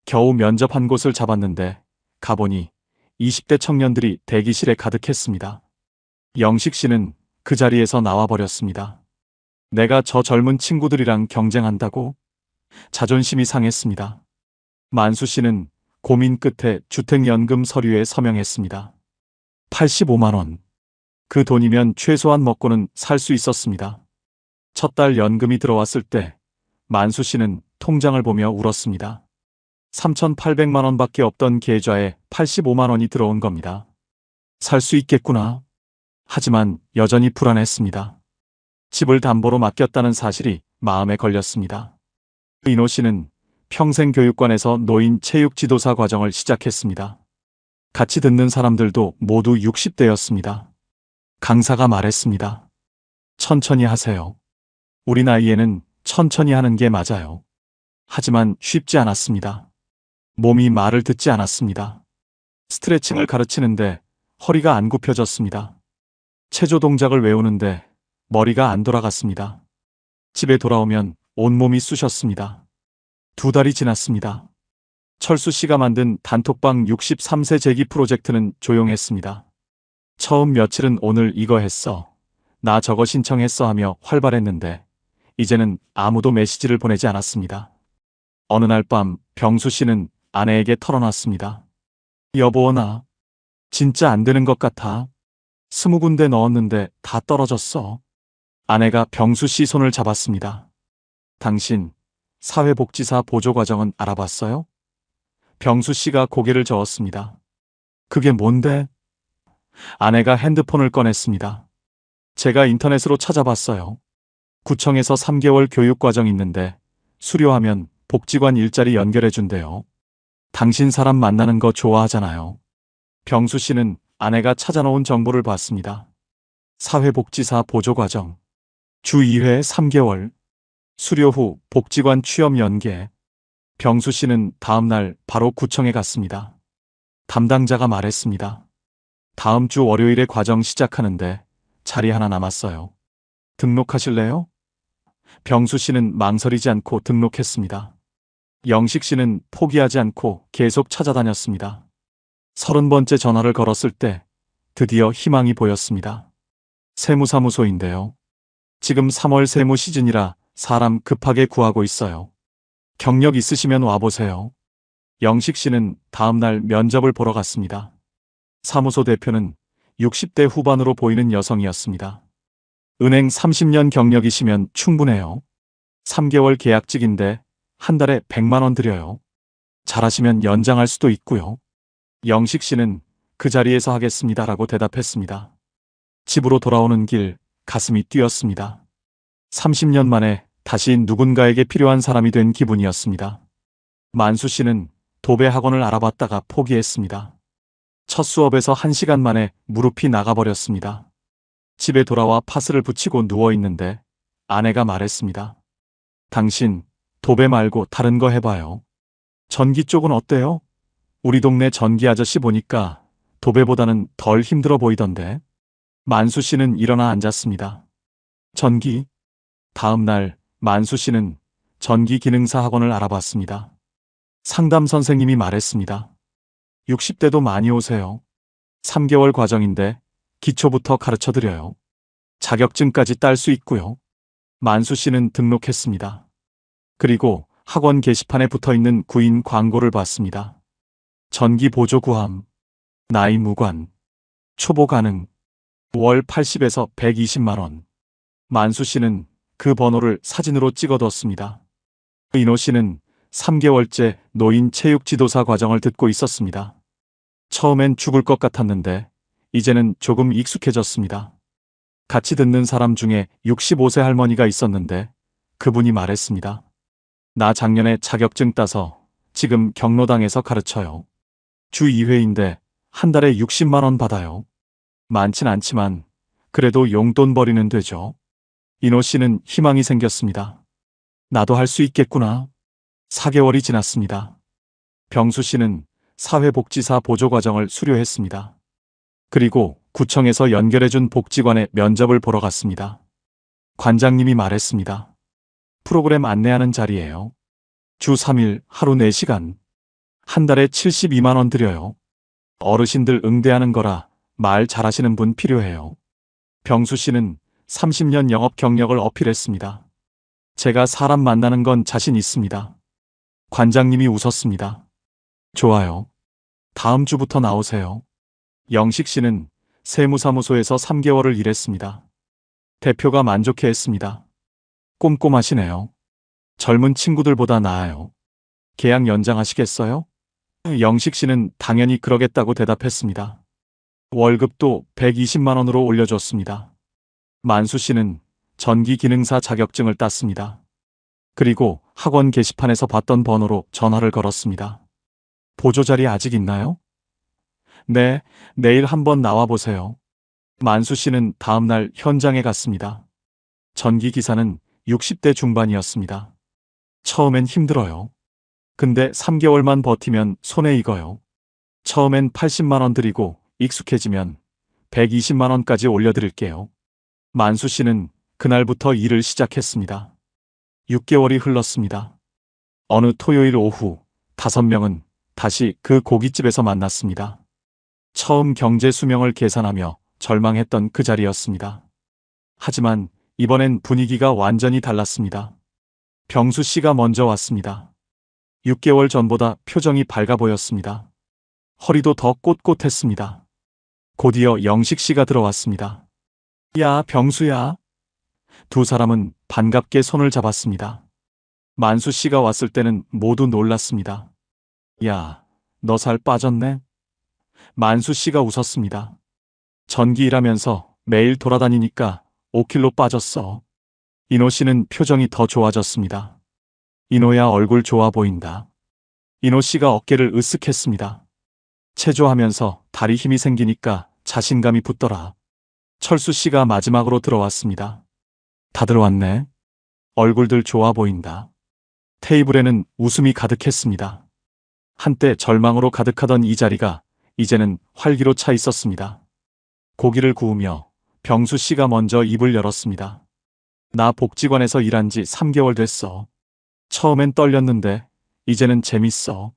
겨우 면접 한 곳을 잡았는데 가보니 20대 청년들이 대기실에 가득했습니다. 영식 씨는 그 자리에서 나와버렸습니다. 내가 저 젊은 친구들이랑 경쟁한다고? 자존심이 상했습니다. 만수 씨는 고민 끝에 주택연금 서류에 서명했습니다. 85만 원. 그 돈이면 최소한 먹고는 살 수 있었습니다. 첫 달 연금이 들어왔을 때 만수 씨는 통장을 보며 울었습니다. 3,800만 원밖에 없던 계좌에 85만 원이 들어온 겁니다. 살 수 있겠구나. 하지만 여전히 불안했습니다. 집을 담보로 맡겼다는 사실이 마음에 걸렸습니다. 이노 씨는 평생교육관에서 노인 체육 지도사 과정을 시작했습니다. 같이 듣는 사람들도 모두 60대였습니다. 강사가 말했습니다. 천천히 하세요. 우리 나이에는 천천히 하는 게 맞아요. 하지만 쉽지 않았습니다. 몸이 말을 듣지 않았습니다. 스트레칭을 가르치는데 허리가 안 굽혀졌습니다. 체조 동작을 외우는데 머리가 안 돌아갔습니다. 집에 돌아오면 온몸이 쑤셨습니다. 2달이 지났습니다. 철수 씨가 만든 단톡방 63세 재기 프로젝트는 조용했습니다. 처음 며칠은 오늘 이거 했어, 나 저거 신청했어 하며 활발했는데 이제는 아무도 메시지를 보내지 않았습니다. 어느 날 밤 병수 씨는 아내에게 털어놨습니다. 여보, 나 진짜 안 되는 것 같아. 20군데 넣었는데 다 떨어졌어. 아내가 병수 씨 손을 잡았습니다. 당신 사회복지사 보조과정은 알아봤어요? 병수 씨가 고개를 저었습니다. 그게 뭔데? 아내가 핸드폰을 꺼냈습니다. 제가 인터넷으로 찾아봤어요. 구청에서 3개월 교육과정 있는데 수료하면 복지관 일자리 연결해준대요. 당신 사람 만나는 거 좋아하잖아요. 병수 씨는 아내가 찾아놓은 정보를 봤습니다. 사회복지사 보조과정. 주 2회 3개월. 수료 후 복지관 취업 연계. 병수 씨는 다음 날 바로 구청에 갔습니다. 담당자가 말했습니다. 다음 주 월요일에 과정 시작하는데 자리 하나 남았어요. 등록하실래요? 병수 씨는 망설이지 않고 등록했습니다. 영식 씨는 포기하지 않고 계속 찾아다녔습니다. 30번째 전화를 걸었을 때 드디어 희망이 보였습니다. 세무사무소인데요. 지금 3월 세무 시즌이라 사람 급하게 구하고 있어요. 경력 있으시면 와보세요. 영식 씨는 다음날 면접을 보러 갔습니다. 사무소 대표는 60대 후반으로 보이는 여성이었습니다. 은행 30년 경력이시면 충분해요. 3개월 계약직인데 한 달에 100만 원 드려요. 잘하시면 연장할 수도 있고요. 영식 씨는 그 자리에서 하겠습니다라고 대답했습니다. 집으로 돌아오는 길 가슴이 뛰었습니다. 30년 만에 다시 누군가에게 필요한 사람이 된 기분이었습니다. 만수 씨는 도배 학원을 알아봤다가 포기했습니다. 첫 수업에서 1시간 만에 무릎이 나가버렸습니다. 집에 돌아와 파스를 붙이고 누워있는데 아내가 말했습니다. 당신 도배 말고 다른 거 해봐요. 전기 쪽은 어때요? 우리 동네 전기 아저씨 보니까 도배보다는 덜 힘들어 보이던데. 만수 씨는 일어나 앉았습니다. 전기? 다음 날 만수 씨는 전기 기능사 학원을 알아봤습니다. 상담 선생님이 말했습니다. 60대도 많이 오세요. 3개월 과정인데 기초부터 가르쳐드려요. 자격증까지 딸 수 있고요. 만수 씨는 등록했습니다. 그리고 학원 게시판에 붙어있는 구인 광고를 봤습니다. 전기 보조 구함, 나이 무관, 초보 가능, 월 80에서 120만 원. 만수 씨는 그 번호를 사진으로 찍어뒀습니다. 이노 씨는 3개월째 노인 체육 지도사 과정을 듣고 있었습니다. 처음엔 죽을 것 같았는데 이제는 조금 익숙해졌습니다. 같이 듣는 사람 중에 65세 할머니가 있었는데 그분이 말했습니다. 나 작년에 자격증 따서 지금 경로당에서 가르쳐요. 주 2회인데 한 달에 60만 원 받아요. 많진 않지만 그래도 용돈 벌이는 되죠. 이노 씨는 희망이 생겼습니다. 나도 할 수 있겠구나. 4개월이 지났습니다. 병수 씨는 사회복지사 보조과정을 수료했습니다. 그리고 구청에서 연결해준 복지관에 면접을 보러 갔습니다. 관장님이 말했습니다. 프로그램 안내하는 자리예요. 주 3일 하루 4시간. 한 달에 72만 원 드려요. 어르신들 응대하는 거라 말 잘하시는 분 필요해요. 병수 씨는 30년 영업 경력을 어필했습니다. 제가 사람 만나는 건 자신 있습니다. 관장님이 웃었습니다. 좋아요. 다음 주부터 나오세요. 영식 씨는 세무사무소에서 3개월을 일했습니다. 대표가 만족해했습니다. 꼼꼼하시네요. 젊은 친구들보다 나아요. 계약 연장하시겠어요? 영식 씨는 당연히 그러겠다고 대답했습니다. 월급도 120만 원으로 올려줬습니다. 만수 씨는 전기 기능사 자격증을 땄습니다. 그리고 학원 게시판에서 봤던 번호로 전화를 걸었습니다. 보조 자리 아직 있나요? 네, 내일 한번 나와보세요. 만수 씨는 다음날 현장에 갔습니다. 전기 기사는 60대 중반이었습니다. 처음엔 힘들어요. 근데 3개월만 버티면 손에 익어요. 처음엔 80만 원 드리고 익숙해지면 120만 원까지 올려드릴게요. 만수 씨는 그날부터 일을 시작했습니다. 6개월이 흘렀습니다. 어느 토요일 오후 5명은 다시 그 고깃집에서 만났습니다. 처음 경제 수명을 계산하며 절망했던 그 자리였습니다. 하지만 이번엔 분위기가 완전히 달랐습니다. 병수 씨가 먼저 왔습니다. 6개월 전보다 표정이 밝아 보였습니다. 허리도 더 꼿꼿했습니다. 곧이어 영식 씨가 들어왔습니다. 야, 병수야. 두 사람은 반갑게 손을 잡았습니다. 만수 씨가 왔을 때는 모두 놀랐습니다. 야, 너 살 빠졌네? 만수 씨가 웃었습니다. 전기 일하면서 매일 돌아다니니까 5kg 빠졌어. 인호 씨는 표정이 더 좋아졌습니다. 인호야, 얼굴 좋아 보인다. 인호 씨가 어깨를 으쓱했습니다. 체조하면서 다리 힘이 생기니까 자신감이 붙더라. 철수 씨가 마지막으로 들어왔습니다. 다들 왔네. 얼굴들 좋아 보인다. 테이블에는 웃음이 가득했습니다. 한때 절망으로 가득하던 이 자리가 이제는 활기로 차 있었습니다. 고기를 구우며 병수 씨가 먼저 입을 열었습니다. 나 복지관에서 일한 지 3개월 됐어. 처음엔 떨렸는데 이제는 재밌어.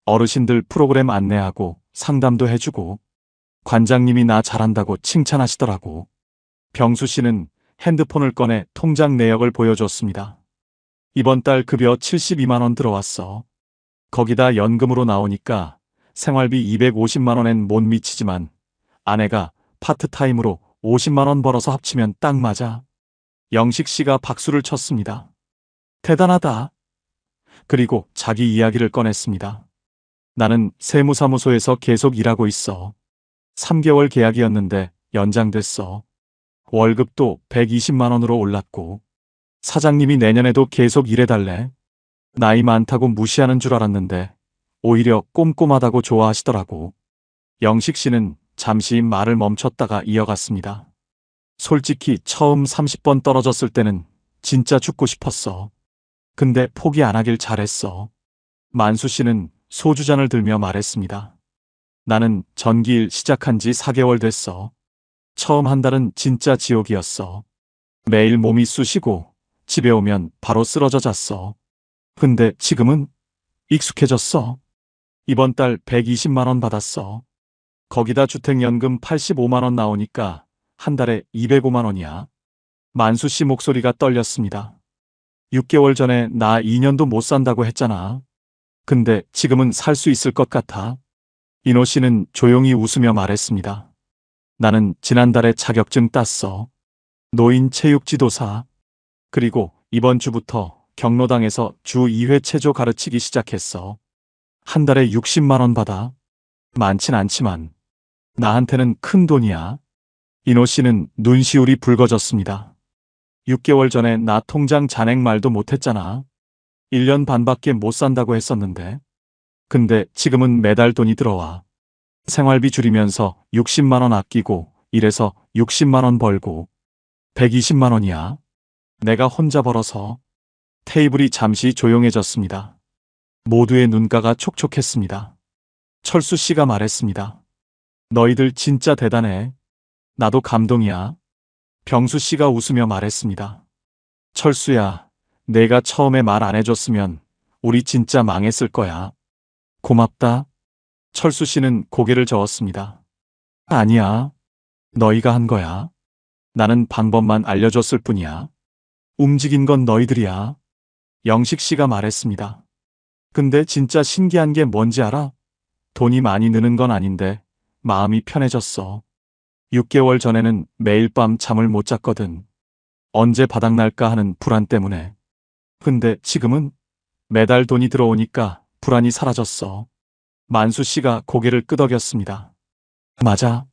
어르신들 프로그램 안내하고 상담도 해주고 관장님이 나 잘한다고 칭찬하시더라고. 병수 씨는 핸드폰을 꺼내 통장 내역을 보여줬습니다. 이번 달 급여 72만 원 들어왔어. 거기다 연금으로 나오니까 생활비 250만 원엔 못 미치지만 아내가 파트타임으로 50만 원 벌어서 합치면 딱 맞아. 영식 씨가 박수를 쳤습니다. 대단하다. 그리고 자기 이야기를 꺼냈습니다. 나는 세무사무소에서 계속 일하고 있어. 3개월 계약이었는데 연장됐어. 월급도 120만 원으로 올랐고 사장님이 내년에도 계속 일해달래. 나이 많다고 무시하는 줄 알았는데 오히려 꼼꼼하다고 좋아하시더라고. 영식 씨는 잠시 말을 멈췄다가 이어갔습니다. 솔직히 처음 30번 떨어졌을 때는 진짜 죽고 싶었어. 근데 포기 안 하길 잘했어. 만수 씨는 소주잔을 들며 말했습니다. 나는 전기일 시작한 지 4개월 됐어. 처음 한 달은 진짜 지옥이었어. 매일 몸이 쑤시고 집에 오면 바로 쓰러져 잤어. 근데 지금은 익숙해졌어. 이번 달 120만 원 받았어. 거기다 주택연금 85만 원 나오니까 한 달에 205만 원이야. 만수 씨 목소리가 떨렸습니다. 6개월 전에 나 2년도 못 산다고 했잖아. 근데 지금은 살 수 있을 것 같아. 인호 씨는 조용히 웃으며 말했습니다. 나는 지난달에 자격증 땄어. 노인 체육 지도사. 그리고 이번 주부터 경로당에서 주 2회 체조 가르치기 시작했어. 한 달에 60만 원 받아. 많진 않지만 나한테는 큰 돈이야. 인호 씨는 눈시울이 붉어졌습니다. 6개월 전에 나 통장 잔액 말도 못했잖아. 1년 반밖에 못 산다고 했었는데. 근데 지금은 매달 돈이 들어와. 생활비 줄이면서 60만 원 아끼고 이래서 60만 원 벌고 120만 원이야. 내가 혼자 벌어서. 테이블이 잠시 조용해졌습니다. 모두의 눈가가 촉촉했습니다. 철수 씨가 말했습니다. 너희들 진짜 대단해. 나도 감동이야. 병수 씨가 웃으며 말했습니다. 철수야, 내가 처음에 말 안 해줬으면 우리 진짜 망했을 거야. 고맙다. 철수 씨는 고개를 저었습니다. 아니야. 너희가 한 거야. 나는 방법만 알려줬을 뿐이야. 움직인 건 너희들이야. 영식 씨가 말했습니다. 근데 진짜 신기한 게 뭔지 알아? 돈이 많이 느는 건 아닌데 마음이 편해졌어. 6개월 전에는 매일 밤 잠을 못 잤거든. 언제 바닥날까 하는 불안 때문에. 근데 지금은 매달 돈이 들어오니까 불안이 사라졌어. 만수 씨가 고개를 끄덕였습니다. 맞아.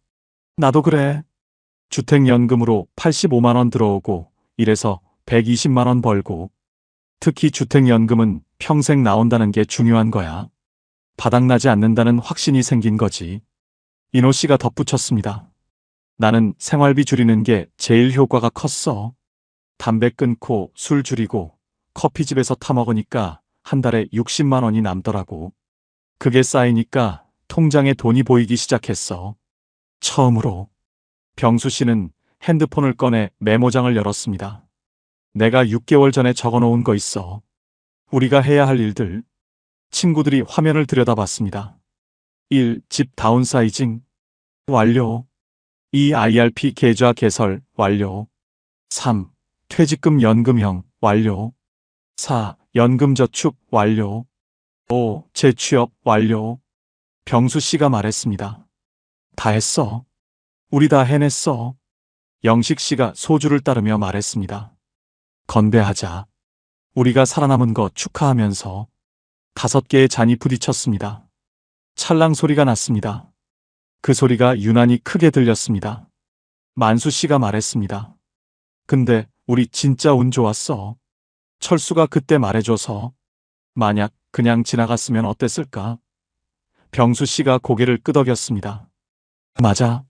나도 그래. 주택연금으로 85만 원 들어오고 이래서 120만 원 벌고 특히 주택연금은 평생 나온다는 게 중요한 거야. 바닥나지 않는다는 확신이 생긴 거지. 인호 씨가 덧붙였습니다. 나는 생활비 줄이는 게 제일 효과가 컸어. 담배 끊고 술 줄이고 커피집에서 타먹으니까 한 달에 60만 원이 남더라고. 그게 쌓이니까 통장에 돈이 보이기 시작했어. 처음으로. 병수 씨는 핸드폰을 꺼내 메모장을 열었습니다. 내가 6개월 전에 적어놓은 거 있어. 우리가 해야 할 일들. 친구들이 화면을 들여다봤습니다. 1. 집 다운사이징. 완료. 2. IRP 계좌 개설. 완료. 3. 퇴직금 연금형. 완료. 4. 연금저축. 완료. 5. 재취업. 완료. 병수 씨가 말했습니다. 다 했어. 우리 다 해냈어. 영식 씨가 소주를 따르며 말했습니다. 건배하자. 우리가 살아남은 거 축하하면서 5개의 잔이 부딪혔습니다. 찰랑 소리가 났습니다. 그 소리가 유난히 크게 들렸습니다. 만수 씨가 말했습니다. 근데 우리 진짜 운 좋았어. 철수가 그때 말해줘서. 만약 그냥 지나갔으면 어땠을까? 병수 씨가 고개를 끄덕였습니다. 맞아.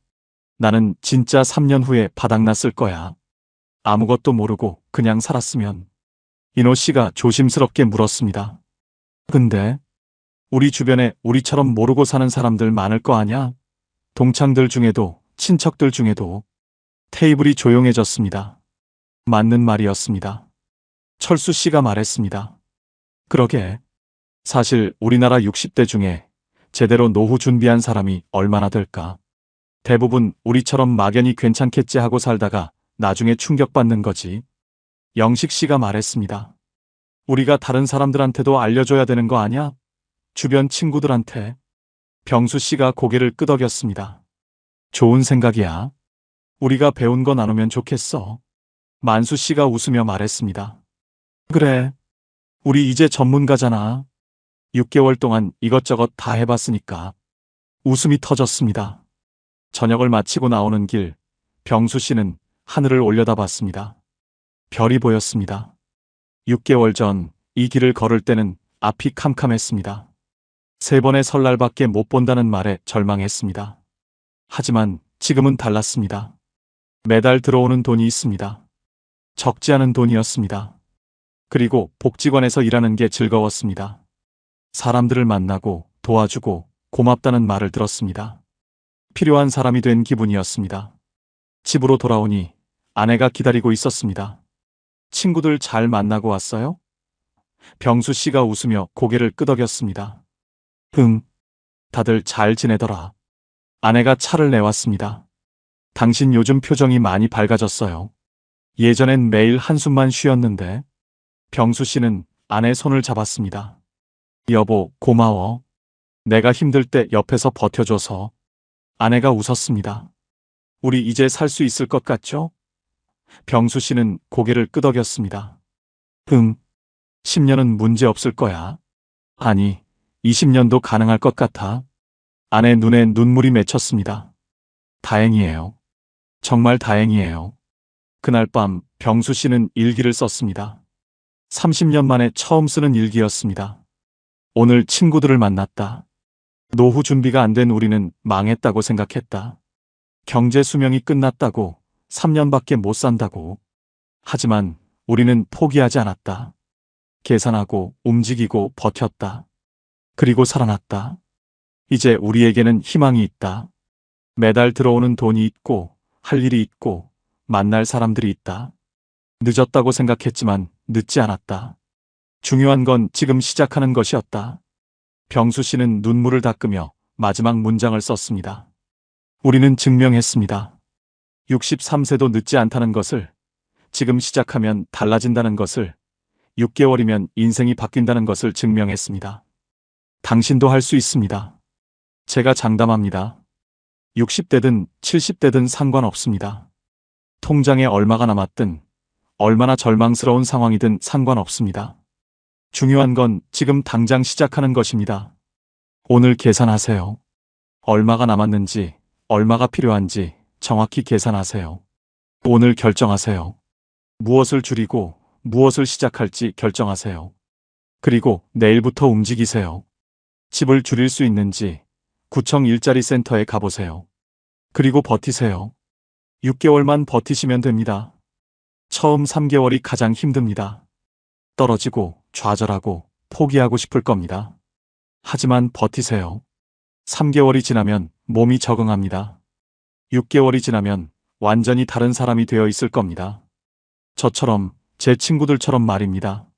나는 진짜 3년 후에 바닥났을 거야. 아무것도 모르고 그냥 살았으면. 인호 씨가 조심스럽게 물었습니다. 근데 우리 주변에 우리처럼 모르고 사는 사람들 많을 거 아냐? 동창들 중에도 친척들 중에도. 테이블이 조용해졌습니다. 맞는 말이었습니다. 철수 씨가 말했습니다. 그러게. 사실 우리나라 60대 중에 제대로 노후 준비한 사람이 얼마나 될까? 대부분 우리처럼 막연히 괜찮겠지 하고 살다가 나중에 충격받는 거지. 영식 씨가 말했습니다. 우리가 다른 사람들한테도 알려줘야 되는 거 아냐? 주변 친구들한테. 병수 씨가 고개를 끄덕였습니다. 좋은 생각이야. 우리가 배운 거 나누면 좋겠어. 만수 씨가 웃으며 말했습니다. 그래. 우리 이제 전문가잖아. 6개월 동안 이것저것 다 해봤으니까. 웃음이 터졌습니다. 저녁을 마치고 나오는 길, 병수 씨는 하늘을 올려다봤습니다. 별이 보였습니다. 6개월 전 이 길을 걸을 때는 앞이 캄캄했습니다. 3번의 설날밖에 못 본다는 말에 절망했습니다. 하지만 지금은 달랐습니다. 매달 들어오는 돈이 있습니다. 적지 않은 돈이었습니다. 그리고 복지관에서 일하는 게 즐거웠습니다. 사람들을 만나고 도와주고 고맙다는 말을 들었습니다. 필요한 사람이 된 기분이었습니다. 집으로 돌아오니 아내가 기다리고 있었습니다. 친구들 잘 만나고 왔어요? 병수 씨가 웃으며 고개를 끄덕였습니다. 응. 다들 잘 지내더라. 아내가 차를 내왔습니다. 당신 요즘 표정이 많이 밝아졌어요. 예전엔 매일 한숨만 쉬었는데. 병수 씨는 아내 손을 잡았습니다. 여보, 고마워. 내가 힘들 때 옆에서 버텨줘서. 아내가 웃었습니다. 우리 이제 살 수 있을 것 같죠? 병수 씨는 고개를 끄덕였습니다. 응. 10년은 문제 없을 거야. 아니, 20년도 가능할 것 같아. 아내 눈에 눈물이 맺혔습니다. 다행이에요. 정말 다행이에요. 그날 밤 병수 씨는 일기를 썼습니다. 30년 만에 처음 쓰는 일기였습니다. 오늘 친구들을 만났다. 노후 준비가 안 된 우리는 망했다고 생각했다. 경제 수명이 끝났다고, 3년밖에 못 산다고. 하지만 우리는 포기하지 않았다. 계산하고 움직이고 버텼다. 그리고 살아났다. 이제 우리에게는 희망이 있다. 매달 들어오는 돈이 있고, 할 일이 있고, 만날 사람들이 있다. 늦었다고 생각했지만 늦지 않았다. 중요한 건 지금 시작하는 것이었다. 병수 씨는 눈물을 닦으며 마지막 문장을 썼습니다. 우리는 증명했습니다. 63세도 늦지 않다는 것을, 지금 시작하면 달라진다는 것을, 6개월이면 인생이 바뀐다는 것을 증명했습니다. 당신도 할 수 있습니다. 제가 장담합니다. 60대든 70대든 상관없습니다. 통장에 얼마가 남았든, 얼마나 절망스러운 상황이든 상관없습니다. 중요한 건 지금 당장 시작하는 것입니다. 오늘 계산하세요. 얼마가 남았는지, 얼마가 필요한지 정확히 계산하세요. 오늘 결정하세요. 무엇을 줄이고 무엇을 시작할지 결정하세요. 그리고 내일부터 움직이세요. 집을 줄일 수 있는지 구청 일자리 센터에 가보세요. 그리고 버티세요. 6개월만 버티시면 됩니다. 처음 3개월이 가장 힘듭니다. 떨어지고 좌절하고 포기하고 싶을 겁니다. 하지만 버티세요. 3개월이 지나면 몸이 적응합니다. 6개월이 지나면 완전히 다른 사람이 되어 있을 겁니다. 저처럼, 제 친구들처럼 말입니다.